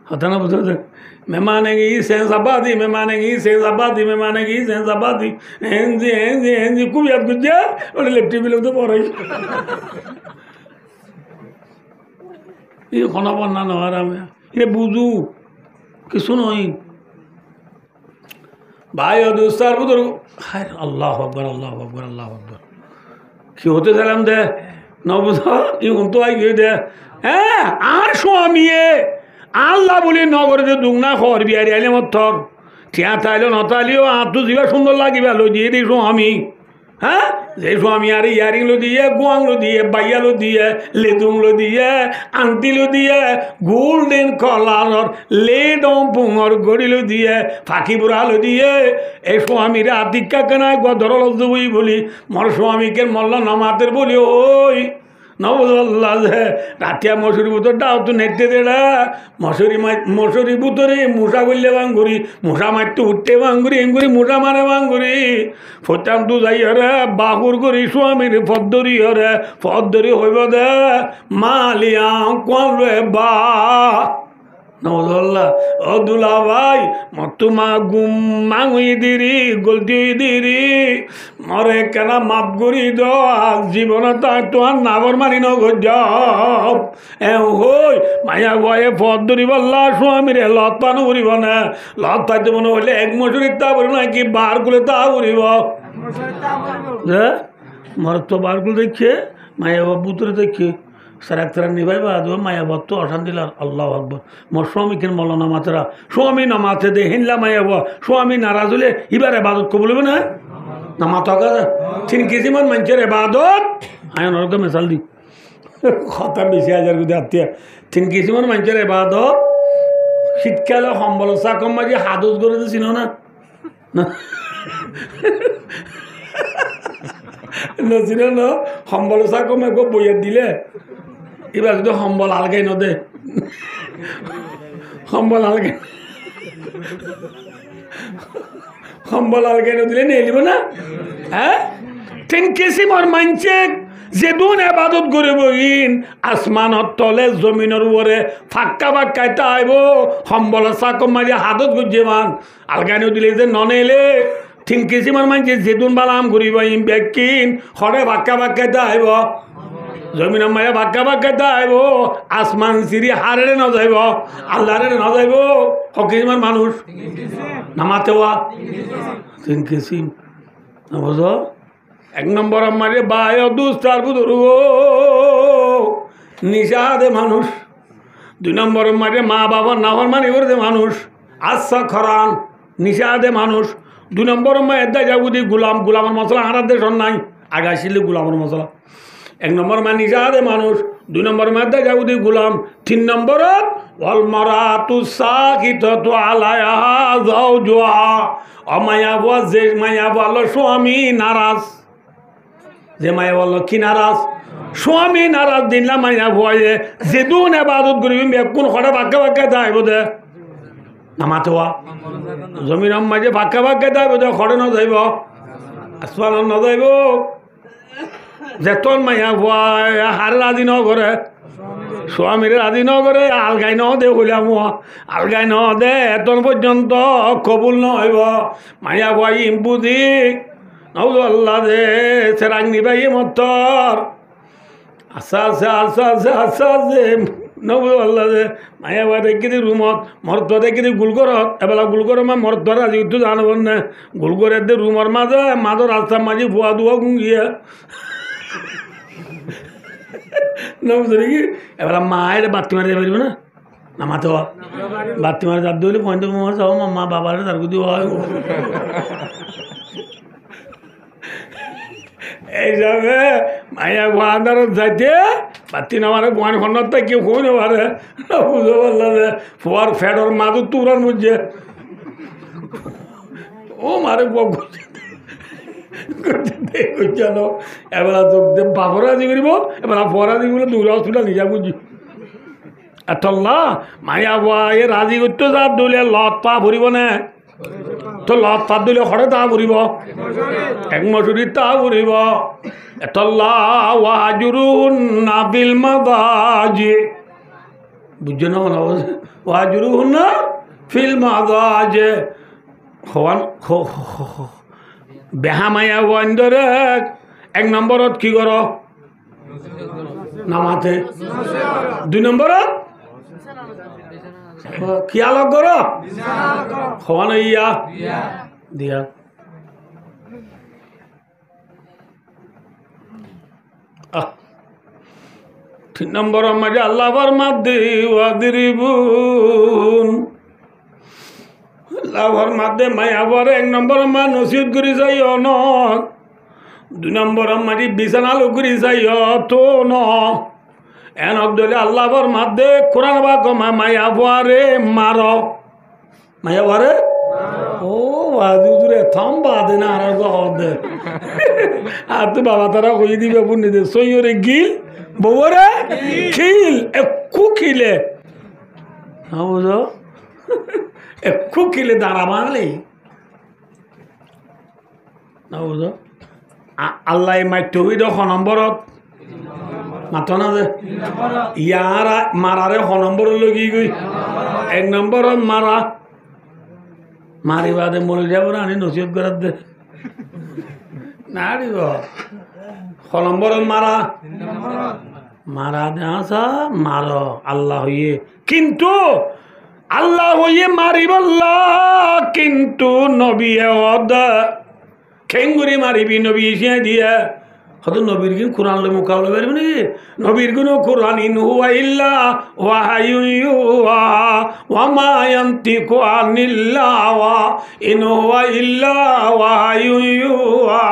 A: হতা না বুঝো मैं मानेंगे सेंस आबादी मैं मानेंगी सेंस आबादी मैं मानेंगी सेंस आबादी एनजी खूब याद गुजर और इलेक्ट्रिक भी लोग तो पड़ रही ये खाना बनना ना आ रहा मैं ये बुझू कि सुनो ही भाई और दोस्तार बुजुर्ग हाय अल्लाह अकबर अल्लाह अकबर अल्लाह अकबर कि होते सलाम दे ना बुझो ये उन तो आई गई दे हैं आर स्वामी আল্লাহ বলি নগরে দুগনা খর বিয়ারি আইলে মত থর ঠিয়া তাইলে নতালিও আর তো জিবা সুন্দর লাগিবে লো দিয়ে দিছো আমি হ্যাঁ যে স্বামী আর ইয়ারিং লো দিয়ে গুয়াং লো দিয়ে বাইয়া লো দিয়ে লেদুং লো দিয়ে আংটি লো দিয়ে গোল্ডেন কলার লেডম পুঙর গড়ি লো দিয়ে ফাঁকি বুড়া লো দিয়ে এই স্বামীরে আতিকা কেনায় গদর লজ্জবই বলি মর স্বামীকে মল্ল নামাতের বলি ওই নবল্লা যে রাতিয়া মশুরি বুতর ডাও তো নেটতে দেড়া মশুরি বুতরে মশা করলে বাঙ্গুরি মশা মারতে উঠতে বাঙ্গুরি এঙ্গুরি মশা মারে বাঙ্গুরি ফতাম তো যাই হরে বাহুর করি স্বামীর ফদ্দরি হরে ফদ্দরি হইব দে মালিয়া কলে বা নবল্লা ও দুলা ভাই মতুমা গুম মাঙুই দিরি গলতি দিরি মরে কেনা মাপ করি দ জীবন তোমার নাগর মানি নগর এ হই মায়া বয়ে পথ ধরি বললা স্বামীরে লত পানো উড়িব না লত পাইতে মনে হইলে 1 মশুরি তা বলি নাকি বার গুলো তা উড়িব মর তো বার গুলো দেখে মায়া বুতরে দেখে সারাক তারা নিভাই বা দেবো মায়াবত তো অশান্তি আল্লাহ আকবর মোর স্বামীকে মল্ল নামাতেরা স্বামী নামাতে দে হিনলা মায়াব স্বামী নারাজ হলে এবারে বাদত কবলবে না না মাথা কথা 3 কিসিমের মানুষের ইবাদত আয় নরকে মিসাল দি কথা বেশি হাজার গুদি আত্মীয় 3 কিসিমের মানুষের ইবাদত শীতকালে সম্বল চাকম মাঝে হাদুস করে দিছিল না নছিল না সম্বল চাকম একো বইয়ে দিলে এবার যদি সম্বল আলগাই নদে সম্বল আলগাই সম্বল আলগাই নদিলে নিয়ে নিব না হ্যাঁ 3 কিসিমের মানুষে যেদুন এবাদত করিব ইন আসমানত তলে জমিনের উপরে ফাক্কা ফাক্কায় তাইব সম্বল চাকম মাঝে হাতত গুজে মান আলগানো দিলে যে ননেলে 3 কিসিমের মানুষে যেদুন বালাম করিব ইন বেকিন হরে ফাক্কা ফাক্কায় তাইব জমিনের মাঝে ফাক্কা ফাক্কায় তাইব আসমান সিরি হারে ন যাইব আল্লাহরে ন যাইব হকিসিমের মানুষ নামাতেওয়া 3 কিসিম না বুঝো 1 নম্বর আমারে বায় দুস্তার বুদুর নিশাদে মানুষ 2 নম্বর আমারে মা বাবা নাফর মানি করে মানুষ আচ্ছা খরান নিশাদে মানুষ 2 নম্বর মা এদা যাগুদি গুলামের মশলা হারার দেশ নাই আগাইছিল গুলামের মশলা 1 নম্বর মা নিশাদে মানুষ 2 নম্বর মা এদা যাগুদি গুলাম 3 নম্বরত ওয়াল মারাতু সাকিতাতু আলাইহা যাওজুহা অমায়া ওয়া যে মায়া বলো স্বামী নারাজ যে মায়া বললো কি নারাজ স্বামী নারাজ দিনলা মায়া ভয়ে যেদুন এবাদত করিবি কোন খড়ে বাক্কা বাক্কা যাইব দে নামাতেওয়া জমিন মাঝে বাক্কা বাক্কা যাইব দে খড়ে ন যাইব আসমান ন যাইব যেতন মায়া ভয় হারে রাজি ন করে স্বামীর রাজি ন করে আলগাই ন দে হইলাম আলগাই ন দে এতন পর্যন্ত কবুল ন হইব মায়া ভয় ইম্পুদি আল্লাহ দে সেরাং নিবাই মতর আচ্ছা আচ্ছা আচ্ছা আচ্ছা আচ্ছা আছে নবু আল্লাহ দে মায়া ভাই দেখি রুমত মরত দেখি গুলগরত এবেলা গুলগর মা মরত আজি উঠতে জানব না গুলগরের দে রুমর মাঝে মাঝে রাস্তার মাঝে ফুয়া দুয়া গুঙ্গিয়া নবু দেখি এবেলা মায়ের বাতি মারি পারিব না নামাতে বাতি মারি যার দিলে পয়েন্ট যাও মা বাবার তার কুদি হয় এইসবে মায়া গোয়ান্দারত যাইতে বাতি নামারে গোয়ান খন্ডত কেউ কই নেবারে বুঝতে পারলাম যে ফোয়ার ফ্যাডর মাদু তুরান বুঝছে ও মারে জানো এবেলা চোখ দে বাপরা আজি করিব এবেলা ফোয়ার আজি বলে দূর হসপিটাল নিজা বুঝি এতল্লা মায়া গোয়া এ রাজি করতে যা দলে লত পা ভরিব না তো লত পা দিলে হরে তা ভরিব 1 মসুরি তা ভরিব এতল্লা ওয়াজুরুন নাবিল মাদাজি বুঝছো না মনে হবে ওয়াজুরুন না ফিল মাদাজি হওয়ান বেহা মায়া ওয়ান্দরে 1 নম্বরত কি কর নামাতে 2 নম্বরত খিয়াল কর হওয়ান ইয়া দিয়া 3 নম্বর মাঝে আল্লাহ ফরমাতে ওয়াদরিবুন আল্লাহ ফরমাতে মায়া পরে 1 নম্বর মা নসিহত করি যাই ন 2 নম্বর মাঝে বিছানা লুকরি যাই তো ন এন অবদলে আল্লাহ ফরমাতে কোরআন বা কমা মায়া পরে মার মায়া পরে ও আজুরে থাম বাদে না আর গদে আর তো বাবা তারা কই দিবে বুনি দে সইরে গিল বউরে খিল একু খিলে বুঝো একু খিলে দাঁড়া মারলে না বুঝো আল্লাহ মাইটো হই 1 নম্বরত মাত না যে ইয়ার মারারে 1 নম্বর লগি গই 1 নম্বরত মারা মারিবাদে মরে যাব না আনি নসিহত করার দে না দিব 1 নম্বরত মারা মারা দেওয়া মার আল্লাহ হইয়ে কিন্তু আল্লাহ হইয়ে মারিবল্লা কিন্তু নবী খেঙ্গুরি মারিবি নবী এসে দিয়ে হয়তো নবীর কি কোরআন লে মোকাবলা পারবে নাকি নবীর গুনো কোরআন ইন হুয়া ইল্লা ওয়াহায়ুন ইউহা ওয়া মা ইয়ানতিকু আনিল হাওয়া ইন হুয়া ইল্লা ওয়াহায়ুন ইউহা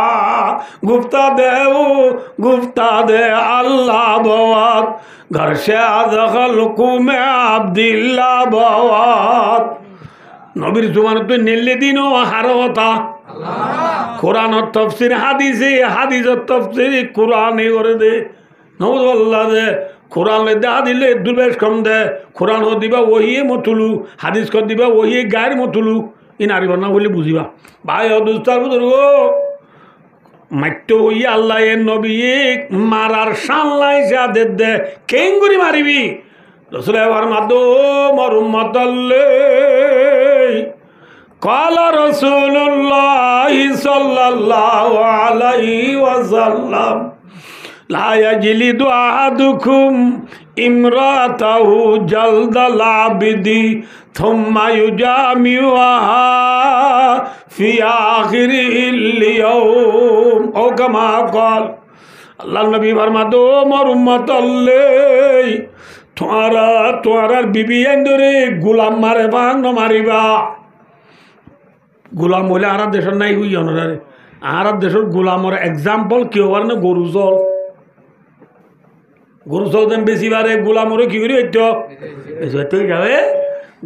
A: গুপ্তা দে আল্লাহ বাওয়াত ঘর সে আদখল কুমে আব্দুল্লাহ বাওয়াত নবীর জুমান তো নেলে দিনও হারতা কোরআনের তফসির হাদিসে হাদিসের তফসির কোরআনে করে দে নবুল্লাহ দে কোরআন দেখা দিলে দুর্বেশ কম দে কোরআন দিবা ওহিয়ে মতুলু হাদিস কর দিবা ওহিয়ে গায়ের মতুলু ই নারী না বলে বুঝিবা ভাই অদুস্তার বুঝল মাত্য হইয়া আল্লাহ এ নবী মারার সাল্লাই যা দে কেঙ্গুরি মারিবি রসুল এবার মাদো মরুম্মতল্লে قال رسول الله صلى الله عليه وسلم لا يجلد أحدكم امرأته جلد العبد ثم يجامعها في آخر اليوم أو كما قال আল্লাহ নবী ফরমাতো মোর উম্মত আল্লাহ তোমারা বিবি এন্দরে গোলাম মারে ভাঙ মারিবা গোলাম হলে আর দেশের নাই হুই অনারে আর দেশের গোলামর এক্সাম্পল কি হবার না গরু চল দেন বেশি বারে গোলামরে কি করি হইতো বেশি যাবে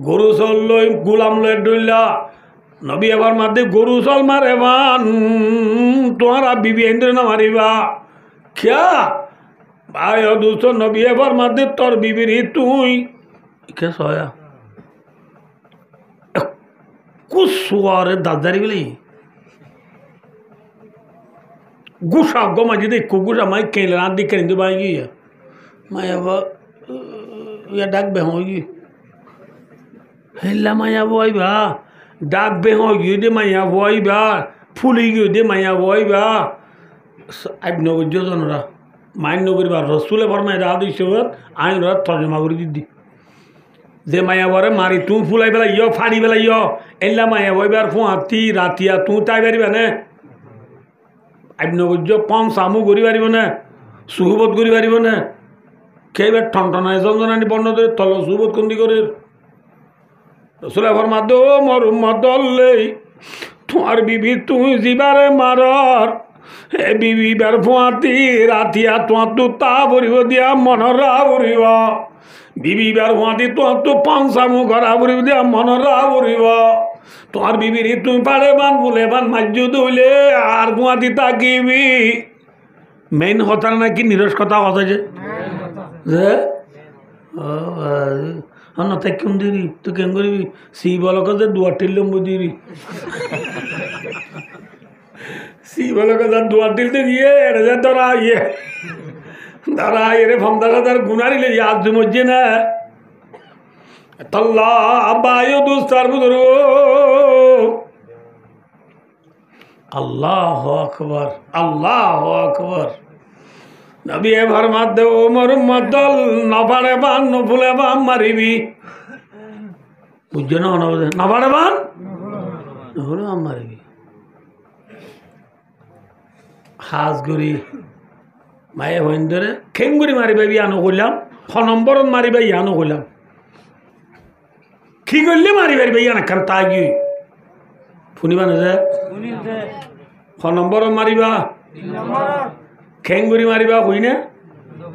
A: গরু চল লই গোলাম লই ডইলা নবী এবার মারতে গরু চল মারে বান তোমারা বিবি এন্দ্র না মারিবা খেয়া ভাই অদুষ্ট নবী এবার মারতে তোর বিবির তুই কে সয়া কুসুয়ারে দাদারি বলি গুসা গমা যদি কুগুসা মাই কেলে না দিকে নিতে পাই গিয়ে মায়াবা ইয়া ডাকবে হই হেল্লা মায়া বইবা ডাকবে হই দে মায়া বইবা ফুলি গিয়ে দে মায়া বইবা আইব নগর জনরা মান্য করিবা রসুলে ফরমাই রাত হিসেবত আইন রাত তর্জমা করে দিদি যে মায়া বরে মারি তুই ফুলাই পেলাই ইয় ফাড়ি পেলাই ইয় এলা মায়া বইবার ফুঁয়াতি রাতিয়া তুই তাই পারিবা নে আইনগর্য পম সামু করি পারিব না সুহবত করি পারিব না কেইবার ঠনঠনায় জঞ্জনানি বর্ণ ধরে তল সুহবত কন্দি করে রসুলের ফরমা দো মর মদল্লেই তোমার বিবি তুই যিবারে মারর হে বিবি বার ফুঁয়াতি রাতিয়া তোমার তো তা ভরিব দিয়া মনরা ভরিব বিবি বার হুঁয়াতি তোমার তো পাঁচামু ঘরা ভরিব দিয়া মনরা ভরিব তোমার বিবির তুমি পারে বান ফুলে বান মাজ্জু দইলে আর হুঁয়াতি তাকিবি মেইন কথা নাকি নিরস কথা কথা যে না তাই কেম দিবি তুই কেম করবি সি বলক যে দুয়ার টিলম দিবি সি বলক যে দুয়ার টিলতে গিয়ে এটা যে ধরা ইয়ে ধরা এরে 50,000 গুনারিলে আজ মজ্জে না তল্লা আবায়ু দুস্তার বুদর আল্লাহ আকবার আল্লাহ আকবার নবী এবার মাদ্দে ওমর মদল নফাড়ে বান নফুলে বান মারিবি বুঝছো না নফাড়ে বান নফুলে বান মারিবি হাজ গরি মায়ে হইন ধরে খেঙ্গুরি মারিবা ইয়ানো করলাম 6 নম্বরত মারিবা ইয়ানো করলাম কি করলে মারি পারিবা ইয়ান খান তা গিয়ে শুনিবা না যে 6 নম্বরত মারিবা খেঙ্গুরি মারিবা হই না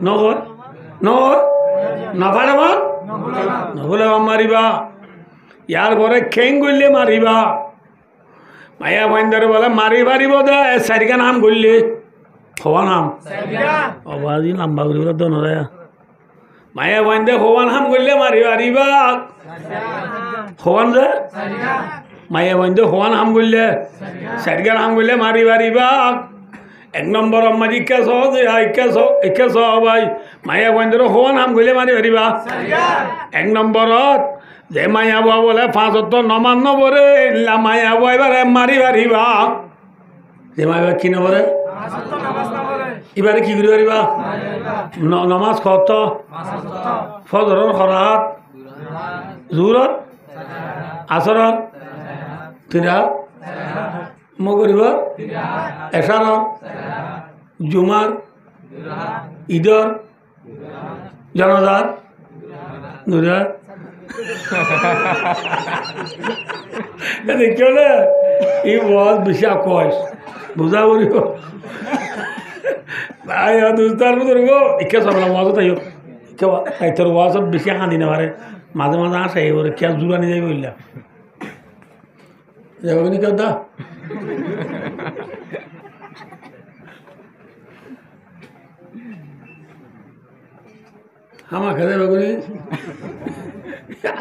A: নগর নগর নফাড়ে বান নফুলে বান মারিবা ইয়ার পরে খেঙ্গুরলে মারিবা মায়া হইন ধরে বলে মারি পারিব দে 4 নাম করলে হওয়া নাম অবাজি লম্বা করি বলে দন মায়া বান্ধে হওয়ান হাম করলে মারি পারিবা হওয়ান যে মায়া বান্ধে হওয়ান হাম করলে 4 হাম করলে মারি পারিবা 1 নম্বর মাঝি কেস কেস ভাই মায়া বান্ধে হওয়ান হাম করলে মারি পারিবা 1 নম্বরত যে মায়া বুয়া বলে 5 নমান নবরে মায়া বুয়া এবারে মারি পারিবা যে মায়া কি নবরে এবারে কি করি পারিবা নমাজ কত ফজরের খরাত জুহরত আসরত 3 মগরিব এশারত জুমার ঈদর জনদার নুরার দেখিও না এই ওয়াজ বেশি কয় বুঝা করিব ভাই দুস্তার মতো রুগো ইকে সবলা ওয়াজ তাইও ইকে তোর ওয়াজ বেশি হানি না পারে মাঝে মাঝে আসে এবারে কে জুরানি যাই বললা যাবো নি কেউ দা আমার খেতে বেগুনি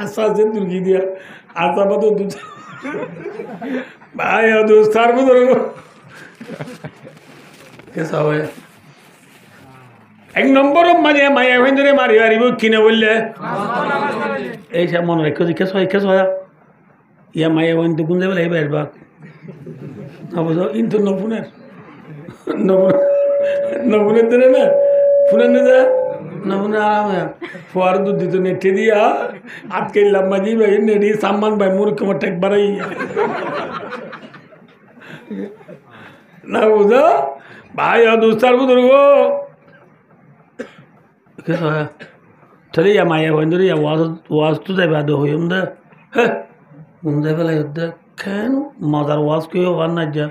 A: আশা আছে তুর্কি দিয়া আশা পাতো ভাই দুস্তার মতো রুগো কে সব এক নম্বর মানে মায়া ভেঞ্জরে মারি মারিব কিনে বললে এই সব মনে রেখে কেস হয় ইয়া মায়া ভেঞ্জ কোন যাবে এই বেরবাক বুঝো ইন্তু নপুনের নপুনের দিনে না ফুনের নিয়ে নপুনে আরাম ফোয়ার দুধ দিত নেটে দিয়া আটকে লম্বা জি ভাই নেড়ি সামান ভাই মুরুখ আমার টেক বাড়াই না বুঝো ভাই দুস্তার বুঝো কেস হয় চলে ইয়া মায়া ভেঞ্জরে ইয়া ওয়াজ তো যাবে আদৌ হইম দে হ্যাঁ ঘুম যাই ফেলাই দে কেন মজার ওয়াজ কেউ হওয়ার না যা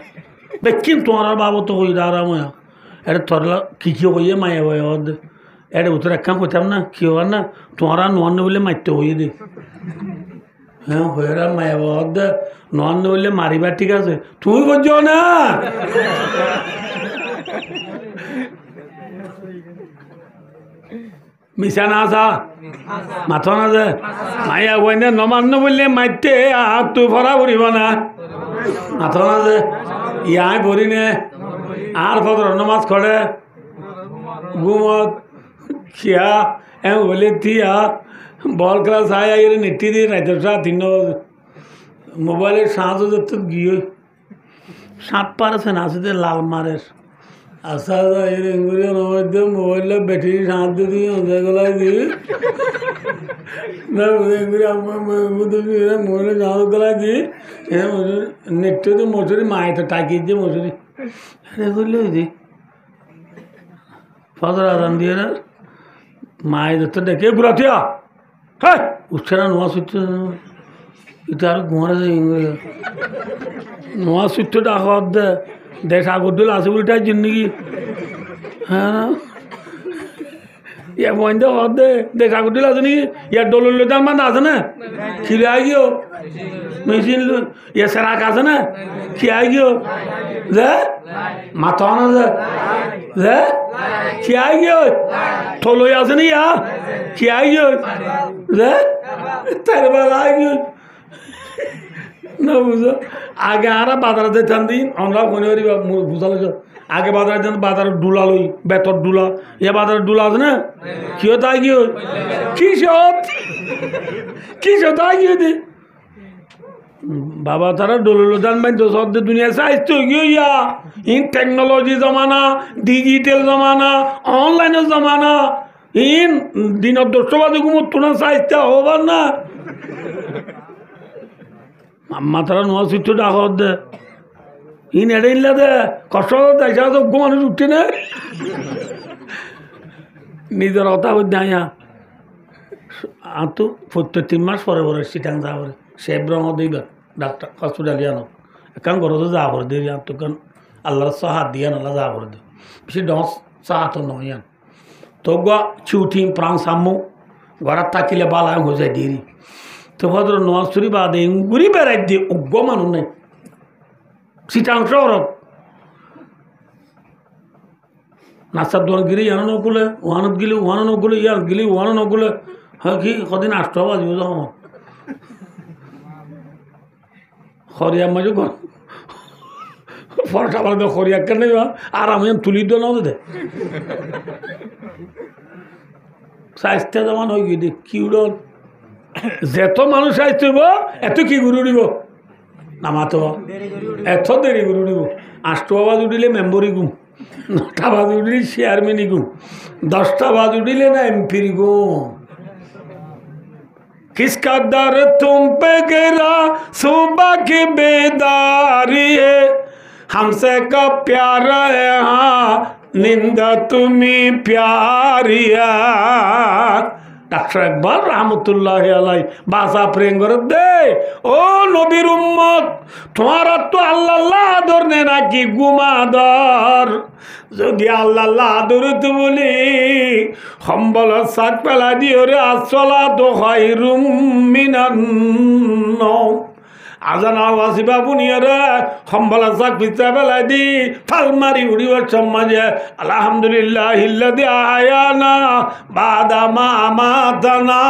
A: বেকিন তোমার বাবু তো হই আরাম হয় এটা তোরলা কি হইয়ে মায়া ভাই দে এটা উত্তর এক কাম করতাম না কি হওয়ার না তোমার নোয়ান্ন বলে মারতে হইয়ে দে হ্যাঁ হয়ে মায়া বাবা দে নোয়ান্ন বললে মারিবার ঠিক আছে তুমি বুঝছো না মিশা না আসা মাথা না যে মাইয়া বইনে নমান্য বললে মাইতে আর তুই ভরা ভরিব না মাথা না যে ইয়াই ভরি নে আর ফদর নমাজ খড়ে ঘুমত খিয়া এ বলে থিয়া বল ক্লাস আয় আই নেটি দিয়ে রাইতে তিন মোবাইলের সাঁজও যত গিয়ে সাপ পার আছে না আছে লাল মারের আশা মধ্যে মোবাইল ব্যাটারি সাঁত দিয়ে গলায় দিয়ে মোবাইলে সাঁত গলায় দিয়ে নেটে তো মশুরি মায়ে তো টাকিয়ে যে মশুরি করলে দি ফজর আদান দিয়ে না মায়ে যত ডেকে ঘুরাতিয়া হ্যাঁ উঠছে না নোয়া সুচ্ছে এটা আর ঘুমারে নোয়া সুচ্ছে ডাকা দে দেশ আগর দিল আছে বলে তাই জিন্দগি হ্যাঁ ইয়া বন্ধ হদ দে দেশ আগর দিল আছে নাকি ইয়ার ডলর দাম বান্ধা আছে না খিলে আই গিয়েও মেশিন ইয়া সেরাক আছে না খেয়ে আই গিয়েও যে মাথা না যে খেয়ে আই গিয়েও থলই আছে নি ইয়া খেয়ে আই গিয়েও যে তার বেলা আই গিয়েও না বুঝো আগে আর বাজারে যেতাম দিন আমরা মনে করি বুঝালো আগে বাজারে যেতাম বাজারে ডুলা লই বেতর ডুলা এ বাজারে ডুলা আছে না কিয় তাই কিসব তাই গিয়ে দে বাবা তারা ডোলো দান বাই তো সব দুনিয়া সাইজ তো গিয়ে ইয়া ইন টেকনোলজি জমানা ডিজিটাল জমানা অনলাইনের জমানা ইন দিনের 10টা বাজে ঘুমতো না সাইজটা হবার না মাথারা নোয়া সুচ্ছ ডাকা দে ইন এড়ে ইল্লা দে কষ্ট দেখা তো মানুষ উঠছে না নিজের কথা বলতে আয়া আর তো প্রত্যেক 3 মাস পরে পরে সিটাং যা পরে সেব রঙ দিবা ডাক্তার হসপিটাল আনো একান ঘর তো যা করে দিবি আর তোকান আল্লাহর সাহায্য দিয়ে আল্লাহ যা করে দিও বেশি ডস সাহায্য নয় তো গা ছুটি প্রাণ সামু ঘরাত থাকিলে বালা হয়ে যায় দেরি তো ভদ্র নোয়াজুরি বাদে গুড়ি বেড়াই দিয়ে উগ্র মানুষ নাই সিটাংশ ওরক নাচার দোয়ান গিরি ইয়ানো নগুলে ওয়ানত গিলি ওয়ানো নগুলে ইয়ার গিলি ওয়ানো নগুলে হয় কি সদিন 8টা বাজিব যাও আমার খরিয়া মাঝে ঘর ফরটা বাজে খরিয়া কেন আর আমি তুলি দো না দে স্বাস্থ্য যেমন হয়ে গিয়ে দেখ কি উড়ল যেত মানুষ আসতেব এত কি গুরু দিব নামাতো এত দেরি গুরু দিব 8টা বাজ উঠিলে মেম্বরি গুম 9টা বাজ উঠিলে চেয়ারম্যানই গুম 10টা বাজ উঠিলে না এমপির গুম किसका दर तुम पे गिरा सुबह की बेदारी है हमसे का प्यार है हाँ নিন্দা তুমি প্যারিয়া। ডাক্তার একবার রহমতুল্লাহ আলাই বাসা প্রেম করে দে ও নবীর উম্মত, তোমার তো আল্লাহ আদর নে নাকি গুমাদর? যদি আল্লাহ আদর তো বলি সম্বল সাত পেলা দিও রে আসলা তো হয় রুম মিনান। আজান আওয়াজি বাবু নিয়ে সম্বল সাক পিছা পেলাই দি ফাল মারি উড়িবার সমাজে আলহামদুলিল্লাহ ইল্লাযী আহয়ানা বাদা মা আমাতানা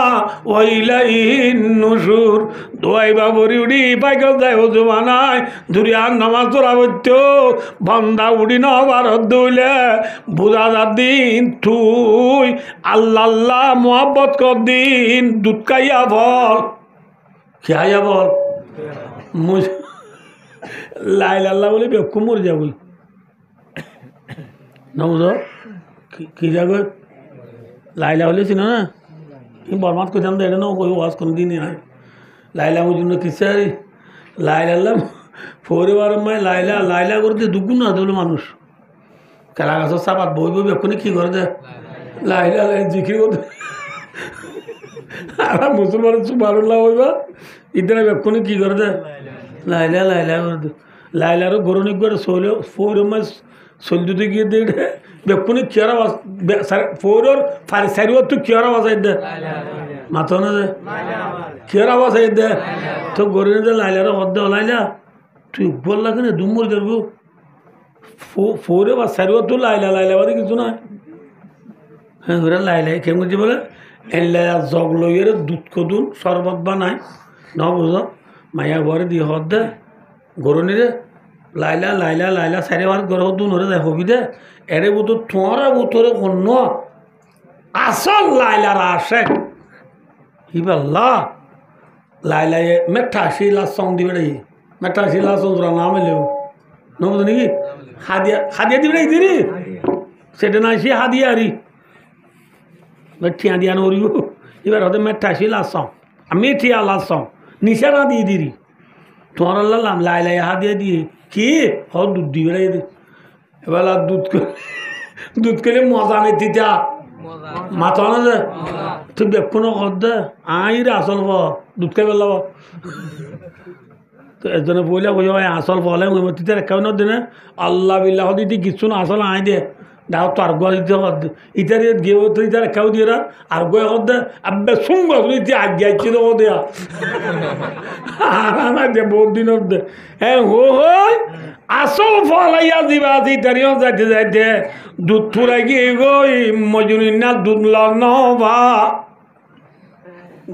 A: ওয়া ইলাইহিন নুশুর। দোয়াই বাবুরি উড়ি পাইকেল যায় ও জমানায় দুরিয়ার নামাজ তোরা বইত বন্দা উড়ি নবার দইলে বুঝা যা দিন তুই আল্লাহ মোহাব্বত কর দিন দুধ খাইয়া বল খাইয়া বল লাইলাল্লাহ বলে বেক্কু মর যাবো না বুঝ কি যাবে লাইলা হলেছি না বরমাত করতাম তো এটা না ওই ওয়াজ কোনো দিনই হয় লাইলা ওই জন্য কিসে আরে লাইলাল্লাহ পরিবার মায় লাইলা লাইলা করতে দুগুণ না দিল মানুষ কেলা গাছের চাপাত বই বই বেক্ষণে কী করে দেয় লাইলা লাই জিকির করতে আর মুসলমান সুবহানাল্লাহ হইবা ইদারা বেক্ষণে কী করে দেয় লাইলা লাইলা করে দে লাইলারও গরনিক করে শৈল ফৌরমায় চলতে গিয়ে দে বেক্ষণে কিয়ার আওয়াজ ফৌরর সারিওয়ার তো কিয়ার আওয়াজ আই দে মাথা না দে কিয়ার আওয়াজ আই দে তো গরনে দে লাইলারও হদ দে লাইলা তুই বল লাগে না দুমর দেবো ফৌরে বা সারিওয়ার তো লাইলা লাইলা বাদে কিছু না হ্যাঁ ঘুরে লাইলাই কেমন করছি বলে এল্লা জগ লইয়ের দুধ কদুন শরবত বানায় ন বুঝ মায়া ঘরে দিয়ে হদ দে গরনিরে লাইলা লাইলা লাইলা সারি বার ঘরে দুন হরে যায় হবি দে এরে বুতো তোমারা বুতরে অন্য আসল লাইলার আসে হিবাল্লা লাইলাই মেঠা শিলা সং দিবে রে মেঠা শিলা সং তোরা নাম এলেও ন বুঝো নাকি হাদিয়া হাদিয়া দিবে রে দিদি সেটা না সে হাদিয়া আরি ঠিয়া দিয়া নরিব এবার হতে মেঠা শিলা সং আমি ঠিয়া লাসং নিশানা দিয়ে দিরি তোমার লাম লাই লাই হাদিয়া দিয়ে কি হ দুধ দিবে রে এবার দুধ খেলে মজা নেই তিতা মাথা না যে তুই বেক্ষণ কর দে আই রে আসল প দুধ খাই পেলাব তো এজনে বইলে কই আসল ফলে তিতা রেখা ন দিনে আল্লাহ বিল্লাহ দিদি কিছু না আসল আই দে দাও তো আর গোয়া দিতে কর দে ইতার গিয়ে তো ইতার রেখাও দিয়ে আর গোয়া কর দে আব্বে শুনবো তুই আগে আইছিল ও দেয়া আর দে বহুত দিনের দে হ্যাঁ হো হই আসল ফল আইয়া দিবা ইতারিও যাইতে যাইতে দুধ ফুরাই গিয়ে গই মজুরির না দুধ লবা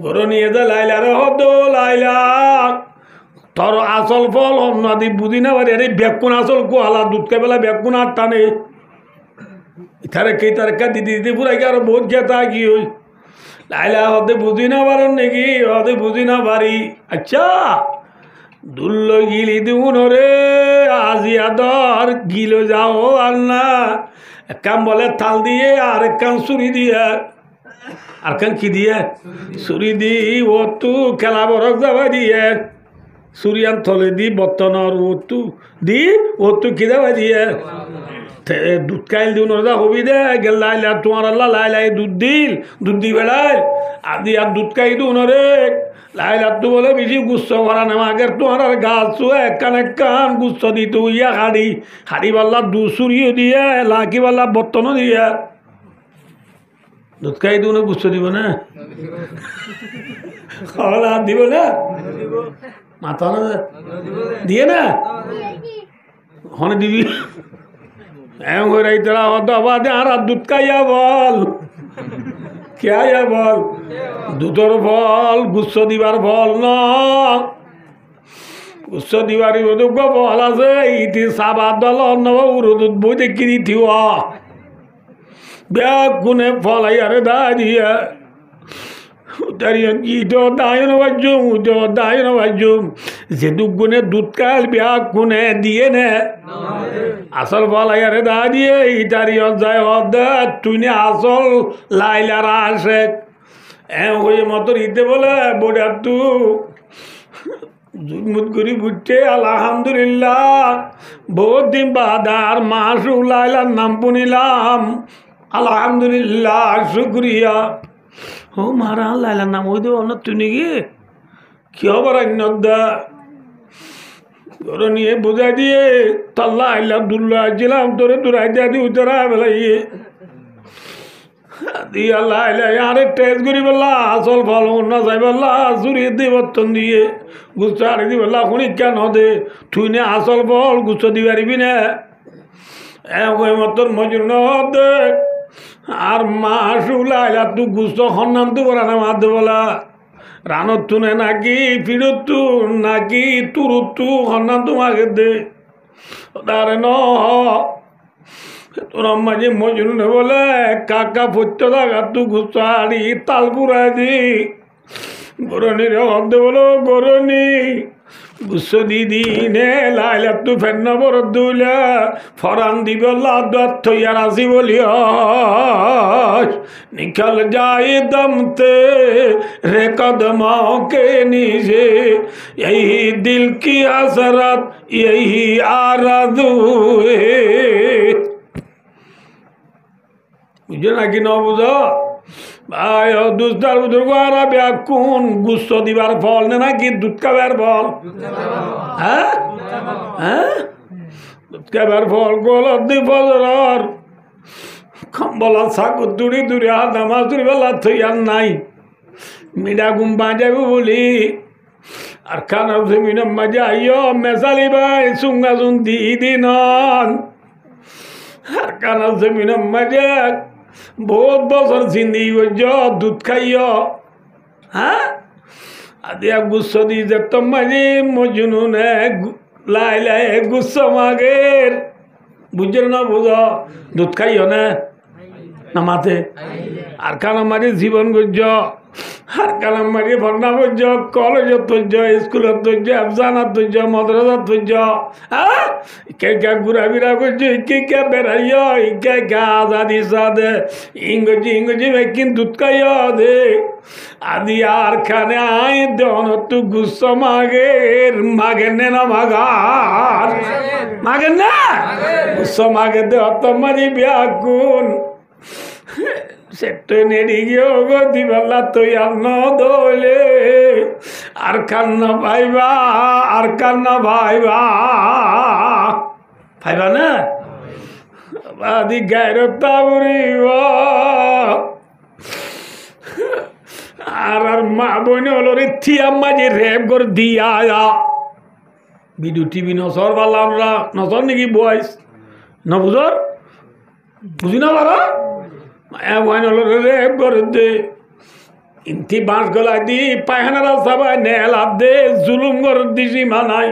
A: গরু নিয়ে যা লাইলা রে হদ লাইলা তোর আসল ফল নদী বুঝি না পারি আরে বেকুন আসল কোয়ালা দুধ কে বেলা বেকুন আর টানে ইতারে কে তার কা দিদি দিদি ফুরাই গিয়ে আরো বহুত গেতা কি হই লাইলা হদে বুঝি না পারেন নাকি হদে বুঝি না পারি আচ্ছা দুল্ল গিলি দুন রে আজিয়া দর গিলো যাও আল্লাহ এক কাম বলে থাল দিয়ে আর এক কাম ছুরি দিয়ে আর কাম কি দিয়ে ছুরি দি ও তু খেলা বরফ যাবা দিয়ে সুরিয়ান থলে দি বর্তনর ও তু দি ও তু কি যাবা দিয়ে দুধ খাইল দিন ওরা হবি দে গেল লাইলা তোমার আল্লাহ লাইলাই দুধ দিল দুধ দি বেড়াই আদি আর দুধ খাই দিন রে লাইলা তু বলে বেশি গুচ্ছ ভরা নেওয়া আগের তোমার আর গাছ এক গুচ্ছ দিত ইয়া হাড়ি হাড়ি বাল্লা দু সুরিও দিয়ে লাকি বাল্লা বর্তনও দিয়ে দুধ খাই দিন গুচ্ছ দিব না খাওয়া দিব না মাথা না দিয়ে না হনে দিবি এম হয়ে রাই তোরা হতে আর দুধ খাইয়া বল খেয়া বল দুধর ফল গুচ্ছ দিবার ফল ন গুচ্ছ দিবারই যোগ্য ফল আছে ইতি সাবা দল নব উরুদুত বই দেখি দিথিও ব্যাগ গুনে ফল আইয়ারে দা দিয়ে যে দুগুণে দুধ কাল ব্যাগ গুনে দিয়ে নে আসল ফল আইয়ারে দা দিয়ে ইটারিও যায় তুই নে আসল লাইলারা আসে হয়ে মতো ইতে বলে বোডার তু জুমুত করি বুঝছে আলহামদুলিল্লাহ বহুত দিন বাদ আর মাসুলাইলার নাম শুনিলাম আলহামদুলিল্লাহ শুক্রিয়া ও মারা লাইলার নাম ওই দেব তুই নাকি কি হবার অন্যদা ওরা নিয়ে বোঝাই দিয়ে তাল্লা আইলাম দুল্লা ছিলাম তোরে তোরাই দিয়া দি উতরা বেলাইয়ে দিয়ে আল্লাহ আরেক টেস্ট করি বললা আসল ফল না যাই বললা চুরিয়ে দিয়ে বর্তন দিয়ে গুচ্ছ আরে দি বললা শুনি কেন দে তুই নে আসল ফল গুচ্ছ দি পারিবি না মতন মজুর দে আর মাসুলা আইলা তুই গুচ্ছ সন্নাম তো বলা না মাত বলা রানত তুনে নাকি ফিরত তু নাকি তুরুত তু সন্নাম তো মাকে দে তারে ন তোর মাঝে মজুর নে বলে কাকা পত্য থাকা তু গুচ্ছাড়ি তাল পুরাই দি গরনি রে হব বলো গরনি গুচ্ছ দিদি নে লাইলা তু ফেন্ন বর দুলা ফরান দিব লাদাত থইয়ার আসি বলিয়া निकल जाए दम तेरे कदमों के नीचे यही दिल की हसरत यही आरज़ू है বুঝো নাকি ন বুঝো ভাই দুস্তার বুজুর্গ আর ব্যাকুন গুচ্ছ দিবার ফল না নাকি দুধ খাবার ফল হ্যাঁ হ্যাঁ দুধ খাবার ফল গোলত দি ফজর কম্বলা সাকুর দূরে দূরে আর নামাজ দূরে বেলা থই আর নাই মিডা ঘুম বাজাবো বলি আর খানা জমিন মজা আইয় মেসালি ভাই সুঙ্গা সুন দি দিন আর খানা জমিন মজা বহুত বছর চিন্দি দুধ খাইয় হ্যাঁ আদিয়া গুচ্ছ দি যেত মাঝে মজুনু নে লাই লাই গুচ্ছ মাগের বুঝছো না বুঝো দুধ খাইও না নামাতে আর কালাম মারি জীবন গুজ্জ আর কালাম মারি ভন্ডা বুঝছ কলেজত তুজ্জ স্কুলত তুজ্জ আফজানাত তুজ্জ মদ্রাসাত তুজ্জ হ্যাঁ কে কে ঘুরা ফিরা করছ কে কে বেড়াইয় কে কে আজাদি সাদে ইংরেজি মেকিন দুধ খাইয় দে আদি আর খানে আই দেন তু গুচ্ছ মাগের মাগের নে না মাগার মাগের না গুচ্ছ মাগে দে অত মারি ব্যাকুন সেটা নেড়ি গিয়ে গতি বেলা তুই আর ন দোলে আর কান্না ভাইবা আর কান্না ভাইবা ভাইবা না আদি গায়ের তাবরিব আর আর মা বোন হলো রে থিয়া মাঝে রেপ করে দিয়া ভিডিও টিভি নসর পারলাম নসর নাকি বয়স ন বুঝর বুঝি না পারো মায়া বোন হলো রেপ করে দে ইন্তি বাঁশ গলায় দি পায়খানারা সবাই নেলাপ দে জুলুম করে দিছি মানাই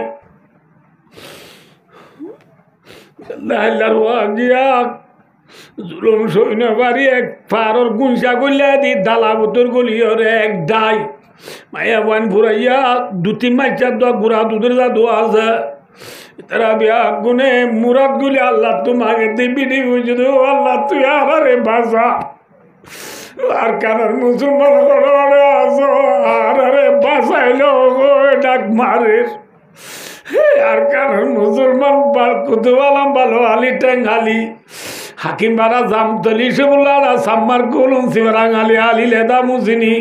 A: জুলুম সৈন্য বাড়ি এক পারর গুঞ্চা গলিয়া দি ডালা বুতর গলিয়র এক ডাই মায়া বোন ফুরাইয়া দুটি মাইচার দোয়া গুড়া দুধের যা দোয়া আছে তারা বিয়া গুনে মুরাদ গুলি আল্লাহ তোমাকে দিবি বুঝু আল্লাহ তুই আরে বাসা আর কানার মুসলমান আছো আর আরে বাসাইলো ডাক মারের আর কানার মুসলমান কুতুবালাম ভালো আলি টেঙ্গালি হাকিম বারা জামতলি সেবুলারা সাম্মার কলুন শিবরাঙালি আলি লেদা মুসিনি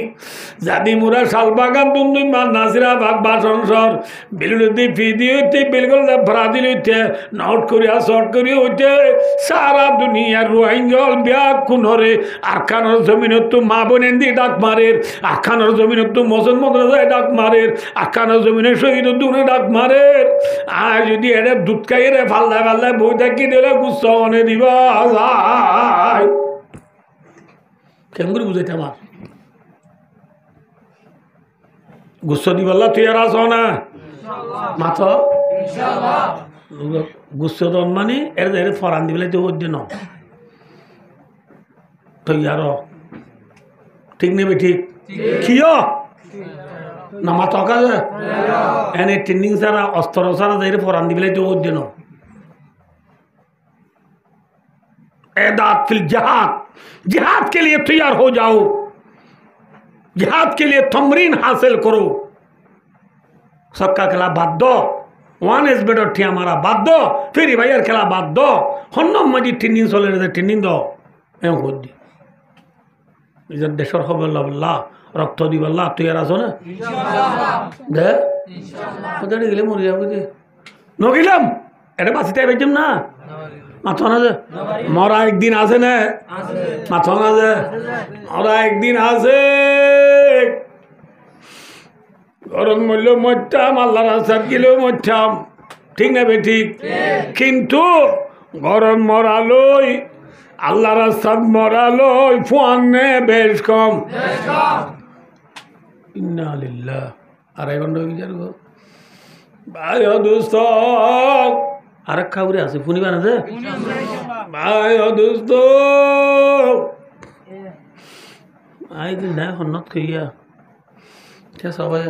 A: জাদি মুরা শালবাগান দুন্দুই মা নাসিরা বাগ বাসন সর বিলুদি ফিদি হইতে বিলগুল ফরাদিল হইতে নট করিয়া শর্ট করিয়া হইতে সারা দুনিয়ার রোহিঙ্গল ব্যাগ কুনরে আরখানোর জমিনত তো মা বোনেন দিয়ে ডাক মারের আরখানোর জমিনত তো মসন মদ্রাসায় ডাক মারের আরখানোর জমিনে শহীদ দুনে ডাক মারের আর যদি এটা দুধ খাইয়ে রে ফাল্লায় ফাল্লায় বই থাকি দিলে গুচ্ছ অনে দিবা কেমন করে বুঝাইতে আমার গুচ্ছ দিবাল্লা তুই আর আস না মাথ গুচ্ছ দন মানে এর ফরান দিবেলে তো ওর দিন তুই আর ঠিক নেবে ঠিক কিয় না মাথা কাজে এনে ট্রেনিং ছাড়া অস্ত্র ছাড়া যাই ফরান দিবেলে তো ওর দিন एदाद फिल जिहाद जिहाद के लिए तैयार हो जाओ जिहाद के लिए तमरीन हासिल करो ছক্কা খেলা বাধ্য, ওয়ান এস বেডর ঠিয়া মারা বাধ্য, ফেরি ভাইয়ের খেলা বাধ্য, হন্নম মাঝি টিনিন চলে রে টিনিন দ এম কর দি নিজের দেশের খবর বললা রক্ত দিবল্লা তুই আর আছো না দে ওদের গেলে মরে যাবো যে নগিলাম এটা বাঁচিতে পারছিলাম না মাথা না যে মরা একদিন আছে না মাথা না যে মরা একদিন আছে গরম মূল্য মরতাম আল্লাহ রাস্তার গেলেও মরতাম ঠিক না বে ঠিক কিন্তু গরম মরালই আল্লাহ রাস্তার মরালই ফুয়ানে বেশ কম ইন্না লিল্লাহ আড়াই ঘন্টা বিচার গো ভাই দোস্ত আর খাবরে আছে শুনিবা না যে ভাই দোস্ত আই দিন নাই সন্নত খাইয়া কে সবাই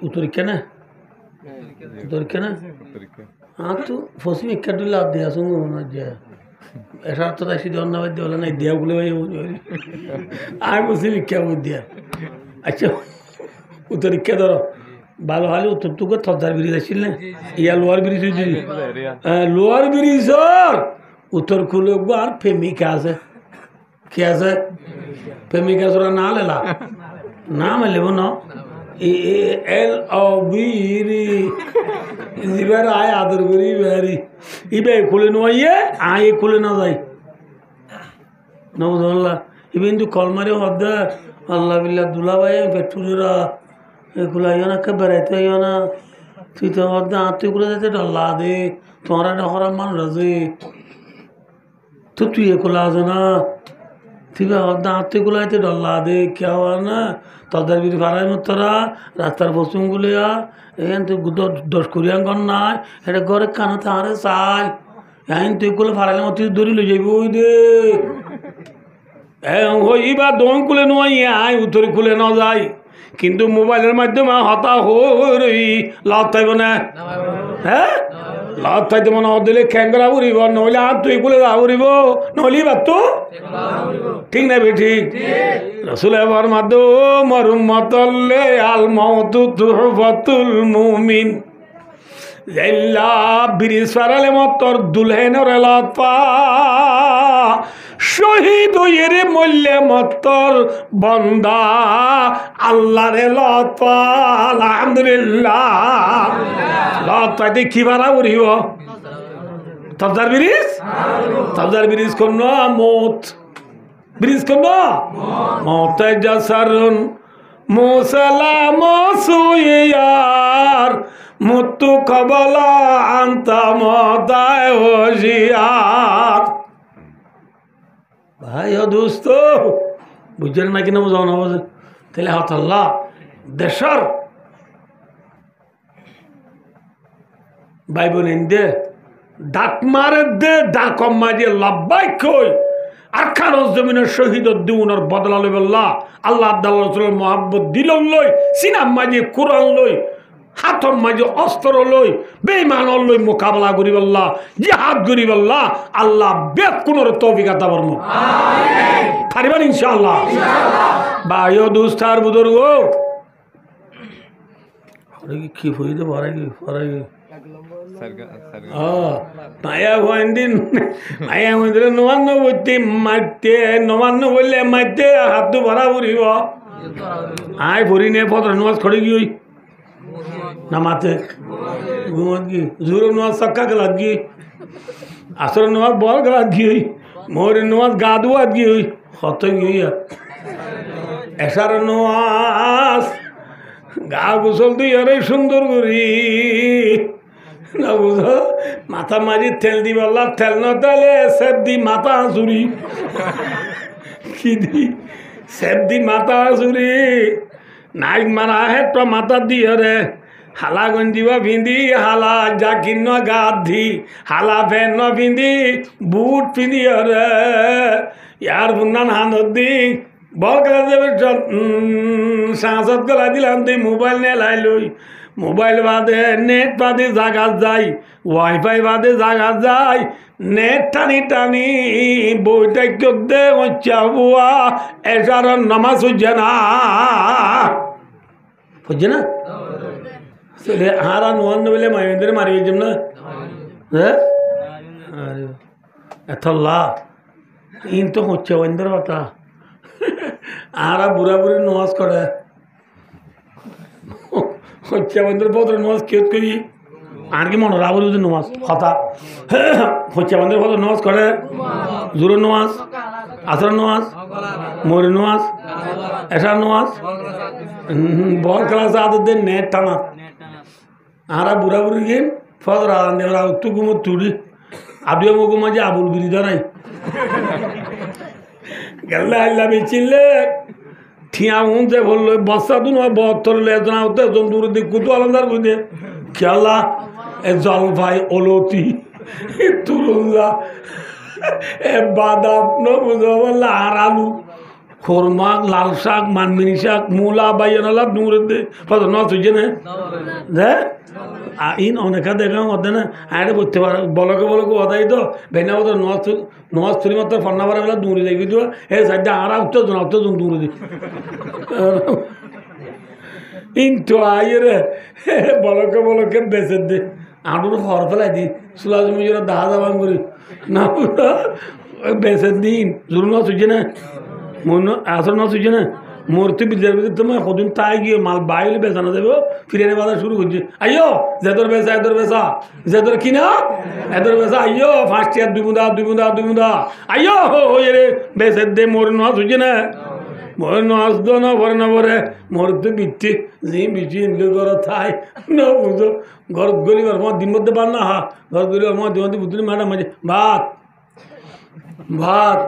A: উত্তর কেন উত্তর কেন हाँ तो फसी में क्या डुला दिया सुनो ना जा ऐसा तो ऐसी दौड़ ना बदले वाला नहीं दिया बोले भाई आग उसी में क्या बोल दिया अच्छा उतर क्या दौड़ो बालो हाली उतर तू को थोड़ा बिरी दर्शिल ने या लोअर बिरी से जी लोअर बिरी सर उतर खुले बार फेमी क्या से फेमी क्या सर ना ले ला नाम है ले वो ना এল ও বিরি জিবার আয় আদর করি বেরি ইবে খুলে নইয়ে আয় খুলে না যাই নবুল্লাহ ইবে কিন্তু কলমারি হদ্দ আল্লাহ বিল্লাহ দুলা ভাই পেট্রোলেরা এগুলো আইও না কে বেড়াইতে আইও না তুই তো হদ্দ আত্মীয়গুলো যেতে ডল্লা দে তোমার একটা হরাম মানুষ আছে তো তুই এগুলো আছো না তুই হদ্দ আত্মীয়গুলো আইতে ডল্লা দে কে হওয়ার না তাদের বিড়ি ভাড়াই মতরা রাস্তার পশ্চিমগুলিয়া এখান তুই দশ কুড়িয়াঙ্গন নাই এটা ঘরে কানাতে আরে চাই এখন তুই গুলো ভাড়াইলে মতো ধরি লই যাবি ওই দে হইবা দম খুলে নয় আয় উত্তরে খুলে না যায় কিন্তু মোবাইলের মাধ্যমে হতা হই লাভ থাকবে না হ্যাঁ লাভ থাকতে মনে দিলে খ্যাংরা উড়িব নইলে আর তুই খুলে যা উড়িব নইলি বা তো ঠিক না বে ঠিক রসুল এবার মাধ্যম মতল্লে আল মওতু তুহফাতুল মুমিন জাইল্লা ব্রিজ ফারালে মতর দুলহেনর লাপা শহীদ হইরে মল্লে মতর বন্দা আল্লাহরে লতা আলহামদুলিল্লাহ লতাতে কি ভাড়া উড়িব তবজার ব্রিজ কোন মত ব্রিজ কোন মতে জাসারুন মুসালাম সুইয়ার মুতু কবলা আন্তা মদায় হজিয়ার ভাই ও দোস্ত বুঝলেন না কিনা বুঝাও না বুঝে তাহলে হতাল্লাহ দেশর ভাই বোন দে ডাক মারে দে ডাক মারিয়ে লাভবাই কই আখার জমিনের শহীদ দিউনের বদলা লই বললা আল্লাহ আব্দুল্লাহ রাসূলের মহব্বত দিল লই সিনাম মাঝে কোরআন লই হাতম মাঝে অস্ত্র লই বেঈমান লই মোকাবেলা করি বললা জিহাদ করি বললা আল্লাহ বেদ কোনর তৌফিক আতা ফরমু আমিন পারিবেন ইনশাআল্লাহ ভাই ও দোস্তার বুজুর্গ আরে কি হইতে পারে কি পারে মায়া হইন্দিন মায়া হইন্দিন নবান্নবর্তী মারতে নবান্ন বললে মারতে হাত ভরা ভরিব আয় ভরি নে পত্র নমাজ খড়ে গিয়ে না মাতে ঘুমত গিয়ে জোর নমাজ সক্কা গেলাত গিয়ে আসর নমাজ বল গেলাত গিয়ে মোর নমাজ গা ধোয়াত গিয়ে হত গিয়ে এসার নমাজ গা গোসল তুই আরে সুন্দর করি না বুঝো মাথা মারি তেল দি বললা তেল না তেলে সেপ দি মাথা চুরি কি দি সেপ দি মাথা চুরি নাইক মারা হে তো মাথা দিয়ে রে হালা গঞ্জিবা পিন্ধি হালা জাকিন গাধি হালা ফেন পিন্ধি বুট পিন্ধি রে ইয়ার বুন্নান হানত দি বল গেলা যাবে সাঁচত গলা দিলাম তুই মোবাইল নে লাই লই মোবাইল বাদে নেট বাদে জাগা যায় ওয়াইফাই বাদে জাগা যায় নেট টানি টানি বইটা দে বুয়া এসার নামাজ হচ্ছে না হচ্ছে না হারা নোয়ান বলে মাইদের মারি যাম না হ্যাঁ এতলা ইন তো হচ্ছে ওইদের কথা আরা বুড়া বুড়ি নামাজ করে হচ্ছে আমাদের পত্র নামাজ কেউ করি আর কি মনে রাবুল নামাজ কথা হচ্ছে আমাদের পত্র নামাজ করে জোরের নামাজ আসর নামাজ মরির নামাজ এসার নামাজ বল ক্লাস আদের নেট টানা আরা বুড়া বুড়ি গেম ফজর আদান দেওয়া উত্তু গুমো তুড়ি আদুয়ে মুগু মাঝে আবুল বিরি ধরাই গেল্লা আল্লাহ বেচিলে ঠিয়া উনতে বললো বস্তা দু নয় বহত্তর লেজনা হতে জন্তুর দিক কুতু আলাদার বুঝে খেলা এ জলফাই অলতি তুরুল্লা এ বাদাম বুঝো বললা আর আলু খোরমাক লাল শাক মানমিনি শাক মূলা বাইনালা নুরের দে কত নচ হয়েছে না ইন অনেকা দেখা ওদের না আরে করতে পারে বলকে বলকে ওদাই তো ভেনা ওদের নজ থুরি মাত্র ফন্না পারে বেলা দূরে যাই কিন্তু এ সাইডে আর উত্তর দূরে দি ইনটো আইরে বলকে বেঁচে দে আঁটুর হর ফেলাই দি সুলা জমি জোরে দাহা দাবান করি না বেঁচে দিন জোর নচ হয়েছে না মনে আসর নচ হয়েছে না মূর্তি বিদ্যার ভিতরে তোমার কদিন তাই গিয়ে মাল বাইলে বেচানো দেবো ফিরে বাজার শুরু করছে আইয়ো যেদর বেচা যেদর কিনা এদর বেচা আইয়ো ফার্স্ট ইয়ার দুই বুঁদা আইয়ো হয়ে রে বেচে দে মোর নাচ হচ্ছে না মোর নাচ দো না ভরে না ভরে মোর তো বিচ্ছি জি বিচি ইন্দ্র ঘর থাই না বুঝো ঘর গলিবার মত দিন মধ্যে পার না হা ঘর গলিবার মত দিন মধ্যে বুঝলি ম্যাডাম মাঝে ভাত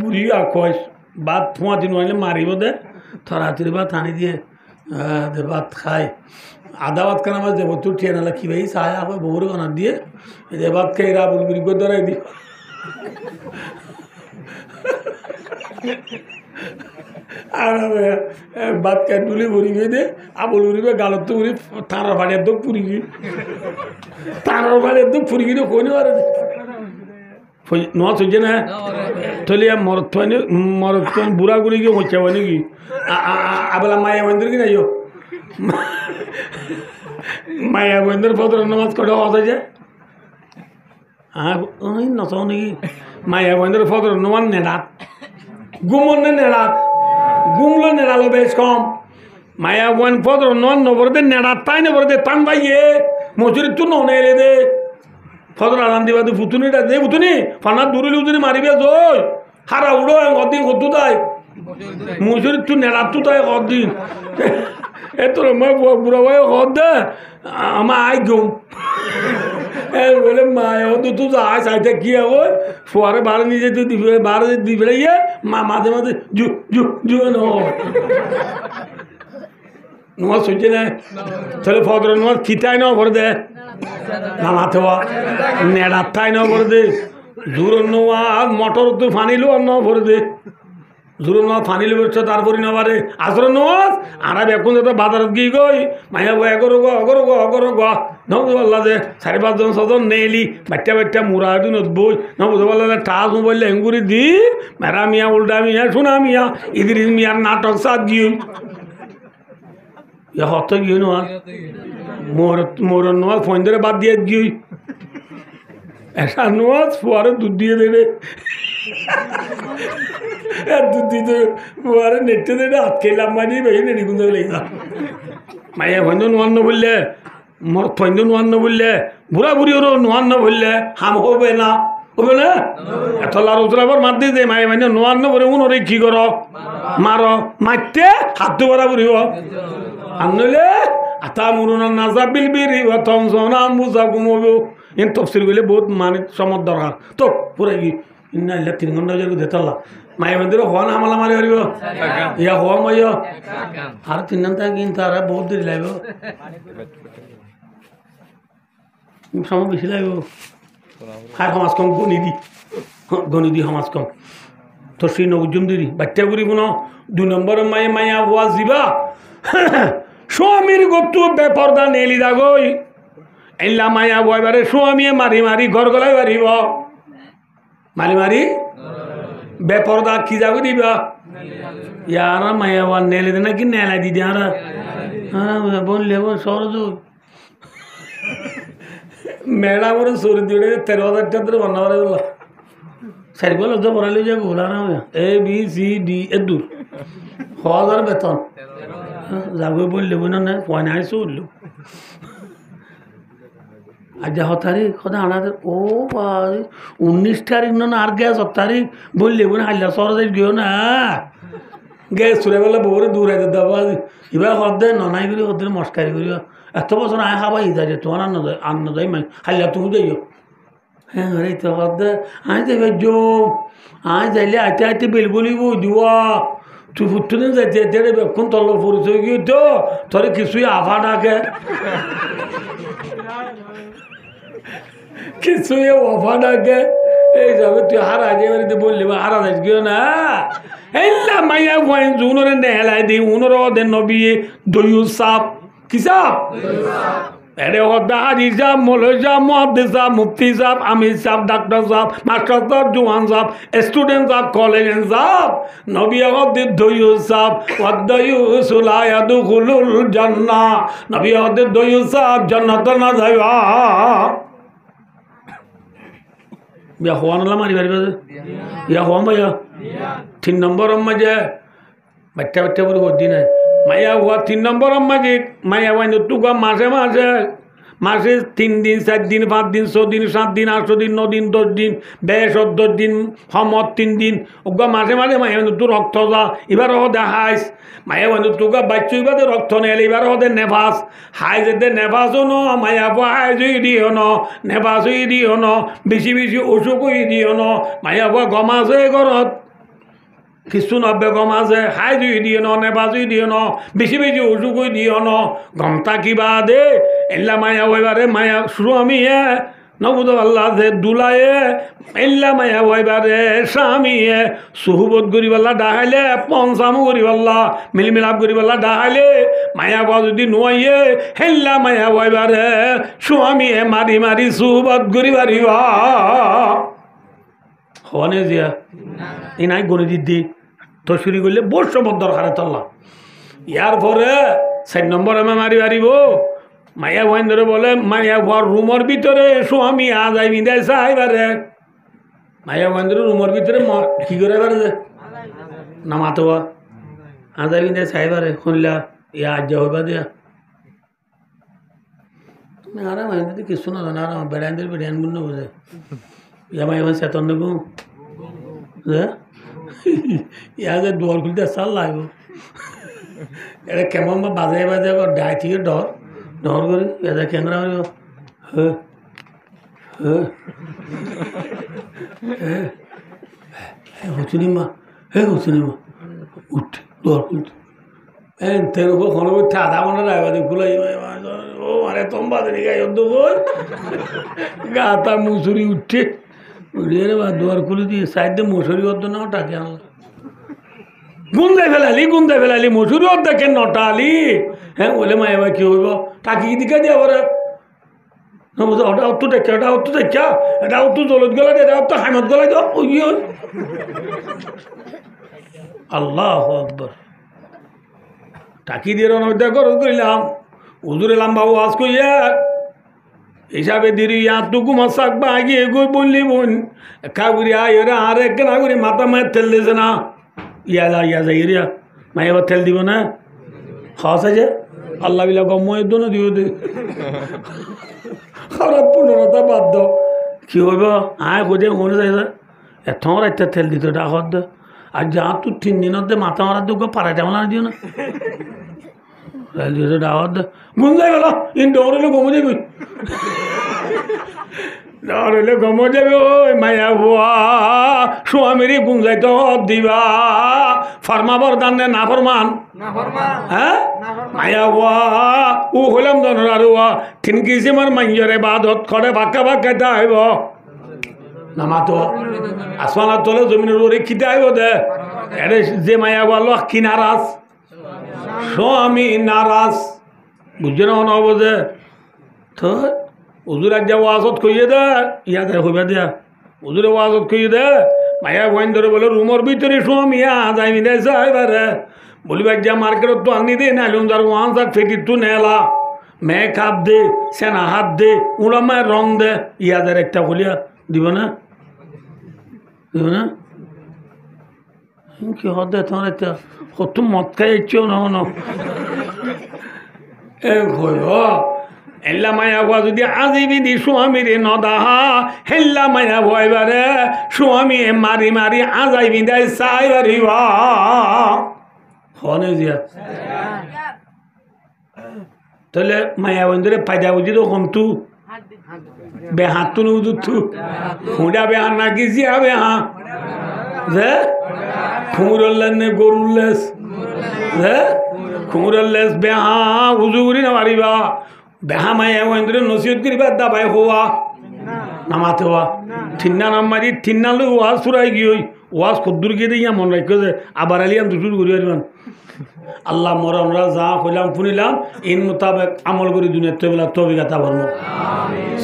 A: বুড়ি আখস ভাত ফোঁয়া দিন হইলে মারিব দে থরাতির ভাত আনি দিয়ে ভাত খায় আধা ভাত খানা মাছ দেবো তুই ট্রেন আলা কি ভাই চায় আবার বউর বানা দিয়ে যে ভাত খাই রাবুল বিড়ি করে ধরাই দি আর ভাত খাই ডুলি ভরি গিয়ে দে আবুল উড়িবে গালত তো উড়ি তাঁর বাড়ির তো পুরি গিয়ে তাঁর বাড়ির তো পুরি গিয়ে কই না নচ হচ্ছে না তাহলে মরত বুড়া গুলি গিয়ে হচ্ছে হয় নাকি আবেলা মায়া মন্দির কি নাই মায়া মন্দির পত্র নামাজ করে হওয়া যায় নচ নাকি মায়া মন্দির পত্র নমান নেড়াত গুমন নেড়াত গুমলো নেড়ালো বেশ কম মায়া বন পত্র নন নবরদে নেড়াত তাই নবরদে তান ভাইয়ে মজুরি তু নেলে দে ফজর আরাম দিবা তুই ফুতুনিটা দে ফুতুনি ফানার দূরে উতুনি মারিবে জয় হারা উড়ো কদিন কতু তাই মুসুরি তুই নেড়াত তু তাই কদিন এ তোর বুড়া ভাই কর দে আমার আই ঘুম বলে মায় তুই তো আয় সাইতে কি হবে ফোয়ারে বারে নিজে তুই দিবে বারে দিবে ইয়ে মা মাঝে মাঝে জু নোয়া সহ্য না তাহলে ফজর নোয়া খিতাই না ভরে দে নামাতে নেড়ার ঠাই ন ভরে দে জোর নোয়া মটর তুই ফানিলো আর ন ভরে দে জোর নোয়া ফানিলে বেরছো তারপরে নবারে আসর নোয়াজ আর এখন যাতে বাজারত গিয়ে গই মাইয়া বই এগরো গো নবুঝ পারলা যে 4-5 জন নেলি বাচ্চা মুরা একদিন বই নবুঝ পারলা যে টাস মোবাইল হেঙ্গুরি দি মেরা মিয়া উল্টা মিয়া সোনা মিয়া ইদ্রিস মিয়ার নাটক সাত গিয়ে হত গিয়ে নোয়া মোর নোয়াজ ফোন ধরে বাদ দিয়ে গিয়ে একটা নোয়াজ ফুয়ারে দুধ দিয়ে দেবে দুধ দিতে ফুয়ারে নেটে দেবে হাত খেলাম মানে বেশি নেড়ি গুঁজে লেগে মাইয়া ফোন নোয়ান্ন বললে মোর ফোন নোয়ান্ন বললে বুড়া বুড়ি ওর নোয়ান্ন বললে হাম হবে না এত লার উতরাবার মার দিয়ে দে মায়ে মানে নোয়ান্ন বলে উনরে কি কর মার মারতে হাত বরা বুড়িব আর নইলে আতা মুরুনা নাজা বিলবিরি ওতম সোনা মুজা ঘুমবো ইন তফসিল গেলে বহুত মানে সমর দরকার তো পুরো কি ইন্না 3 ঘন্টা যাবে দেতাল্লা মায়ে মন্দির হওয়া না হামলা মারি হারিব ইয়া হওয়া মাইয়া আর 3 ঘন্টা কিন্তু আর বহুত দেরি লাগবে সময় বেশি লাগবে আর সমাজ কম গণি দি সমাজ কম তো সেই নজুম দিদি বাচ্চা করিব ন 2 নম্বর মায়ে মায়া হওয়া যাবা স্বামীর গতু বেপর্দা নেলি দাগই এলা মায়া বয়বারে স্বামীয়ে মারি মারি ঘর গলাই বাড়িব মারি মারি বেপর্দা কি যাবো দিবা ইয়ার মায়া বল নেলে দে নাকি নেলাই দিদি আর বললে সরজ মেড়া বড় সরি দিয়ে 13,000 টাকা বান্না করে বললো সাইকেল তো পড়ালে যে গোলা না ABCD দূর 1,000 বেতন যাবো বললে বোনা না পয়না চললো আর যা তারিখ কথা আনাদের ও 19 তারিখ না আর গ্যাস তারিখ বললে বোনা হাল্লা সরজ গিয়েও না গ্যাস চলে বলে বউরে দূর আইতে দেবো এবার হদ্দে ননাই করি হদ্দের মস্কারি করি এত বছর আয় খাবা ই যায় তোমার আন্ন যাই মাই হাল্লা তুমি যাইও হ্যাঁ রে তো হদ্দে আয় যাবে জম আয় যাইলে আইতে আইতে বেল বলিব দিওয়া তুই ফুটুদিন যাইতে যাইতে বেক্ষণ তল্ল পরিচয় গিয়ে তো তোর কিছুই আফা ডাকে কিছুই অফা ডাকে এই যাবে তুই হারা যে বাড়িতে বললি বা হারা যাইস গিয়ে না এল্লা মাইয়া ওয়াইন জুনরে নেলাই দি উনরে ওদের নবী দয়ু সাপ কি সাপ এরে হদ্দা হাজি সাপ মৌলভী সাপ মুহাদ্দিস সাপ মুফতি সাপ আমির সাপ ডাক্তার সাপ মাস্টার সাপ জওয়ান সাপ স্টুডেন্ট সাপ কলেজ সাপ নবী হদ্দের দয়ু সাপ ওয়াদয়ু সুলা ইয়াদখুলুল জান্নাহ নবী হদ্দের দয়ু সাপ জান্নাত না যাইবা বিয়া হওয়ান মারি পারিবা ইয়া হওয়ান ভাইয়া 3 নম্বর মাঝে বাচ্চা বাচ্চা বলে ভর্তি নাই মাইয়া হওয়া 3 নম্বর মাঝে মাইয়া ওয়াইন টুকা মাসে মাসে মাসে 3 দিন 4 দিন 5 দিন 6 দিন 7 দিন 8 দিন 9 দিন 10 দিন 10 দিন সমত 3 দিন ওগা মাসে মাঝে মাইয়া তো রক্ত যা এবার দেখাইস মাইয়া ওয়াইন টুকা বাচ্চা এবার রক্ত নেলে এবার ওদের নেফাস হাই যেতে নেফাসও ন মাইয়া হাই জুই দিও ন নেফাসই দিও ন বেশি বেশি অসুখই দিও ন মাইয়া গমাছে ঘরত কিছু নব্বে গম আছে হাই জুই দিও ন নেবাজুই দিও ন বেশি বেশি অসুখই দিও ন গমতা কিবা দে এল্লা মায়া ওইবারে মায়া স্বামীয়ে নবুদ আল্লাহ যে দুলায়ে এল্লা মায়া ওইবারে স্বামীয়ে সুহুবত গরিবাল্লা ডাহাইলে পঞ্চামো গরিবাল্লা মিলমিলাপ গরিবাল্লা ডাহাইলে মায়া গা যদি নোয়াইয়ে হেল্লা মায়া ওইবারে স্বামীয়ে মারি মারি সুহুবত গরিবারিবা হনে দিয়া এই নাই গণি দিদি তো শুরু করলে বর্ষবর দরকারে তল্লা ইয়ার পরে 4 নম্বর আমি মারি মারিব মাইয়া ভাইন ধরে বলে মাইয়া ঘর রুমের ভিতরে স্বামী আ যাই বিদায় চাইবারে মাইয়া ভাইন ধরে রুমের ভিতরে কি করে এবারে না মাতবা আ যাই বিদায় চাইবারে শুনলা ইয়া আজ হইবা দিয়া আরে মাইন দিদি কিছু না জানা আর বেড়াইদের বেড়াইন বুঝতে বোঝে ইয়া মাইয়া ভাই চেতন নেবো ইয়া যে দোয়ার খুলতে চাল লাগবো এটা কেমন বা বাজে বাজে ডাই থেকে ডর ডর করি এটা ক্যাংরা মারিব হচ্ছি মা হচ্ছি মা উঠে দোয়ার খুলতে তের উপর কোনো উঠে আধা ঘন্টা রাখবা দিয়ে খুলে ও মানে তোমা দিনি গাই গা তা মুসুরি উঠে উঠিয়ে রে বা দোয়ার খুলে দিয়ে সাইড দিয়ে মশুরি অর্ধ না টাকে আনলো গুন্দায় ফেলালি মশুরি অর্ধ কেন নটা আলি হ্যাঁ বলে মা এবার কি হইব টাকি দিকে দিয়ে আবার না বুঝো ওটা অত্তু দেখা এটা অত্তু দেখা এটা অত্তু জলত গলা দে এটা অত্তু হামত গলাই দাও ওই আল্লাহ আকবার টাকি দিয়ে রনটা খরচ করিলাম হুজুর এলাম বাবু আজ কইয়া হিসাবে দিরি ইয়াটুকু মাসাক বা আগে এগোই বললি বোন কাগুরি আয় আর এক না করি মাথা মায়ের তেল দিয়েছে না ইয়া যাই রিয়া মাই এবার তেল দিব না খাওয়া আছে আল্লাহ বিলা গম্ময় না দিও দে খারাপ পুনরতা বাদ কি হইব আয় বোঝে মনে যায় এত রাইতে তেল দিত ডাকত আর যা তুই 3 দিনত মাথা মারার দুঃখ পাড়াইতে মারা দিও না ডাকত গুন যাই গেল ইন দৌড়লে গমে যাবি দৌড়লে গমে যাবে ওই মায়া ভুয়া স্বামীরই গুন যাইতে দিবা ফরমাবর দান না ফরমান হ্যাঁ মায়া ভুয়া ও হইলাম দনর আর 3 কিসিমের মাইজরে বাদত করে বাক্কা বাক্কাতে আইব নামাতো আসমানের তলে জমিনের উপরে খিতে আইব দে এরে যে মায়া ভুয়া কিনারাস স্বামী নারাজ বুঝছে না না বোঝে তো হুজুর এক যা ওয়াজত কইয়ে দে ইয়াতে হইবা দিয়া হুজুরে ওয়াজত কইয়ে দে মায়া বইন ধরে বলে রুমের ভিতরে স্বামী যাইনি দে যাইবারে বলিবা যা মার্কেটত তো আনি দে না লুন্দার ওয়ান সাক ফেটি তু নেলা মে খাপ দে সেনা হাত দে উড়া মায়ের রং দে ইয়াদের একটা বলিয়া দিব না কি হতে তোমার একটা কত মদ খাই ইচ্ছেও না হন এ হেল্লা মায়া ভুয়া যদি আজিবি দি স্বামীরে নদাহা হেল্লা মায়া ভয়বারে স্বামী মারি মারি আজাইবি দেয় চাইবারি হনে দিয়া তাহলে মায়া বন্ধুরে ফায়দা বুঝি তো কমতু বেহাত তো নুদুতু হুঁডা বেহা নাকি জিয়া বেহা যে খুঁড়লেন নে গরুল্লেস যে খুঁড়লেস বেহা উজু করি না পারিবা বেহা মায়া বন্ধুরে নসিহত করিবা দাবাই হওয়া নামাতে হওয়া ঠিন্না নাম মারি ঠিন্না লোক ওয়াজ ফুরাই গিয়ে ওয়াজ কদ্দুর গিয়ে দিয়ে মন রাখো যে আবার আলিয়াম দুশুর করি পারিবান আল্লাহ মরণরা যা হইলাম শুনিলাম ইন মোতাবেক আমল করি দুনিয়ার তবিলা তবিগাতা বলব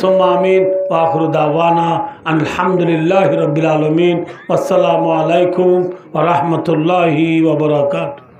A: সুম্মা আমিন ওয়া আখিরু দাওয়ানা আলহামদুলিল্লাহি রাব্বিল আলামিন আসসালামু আলাইকুম ওয়া রাহমাতুল্লাহি ওয়া বারাকাতুহু।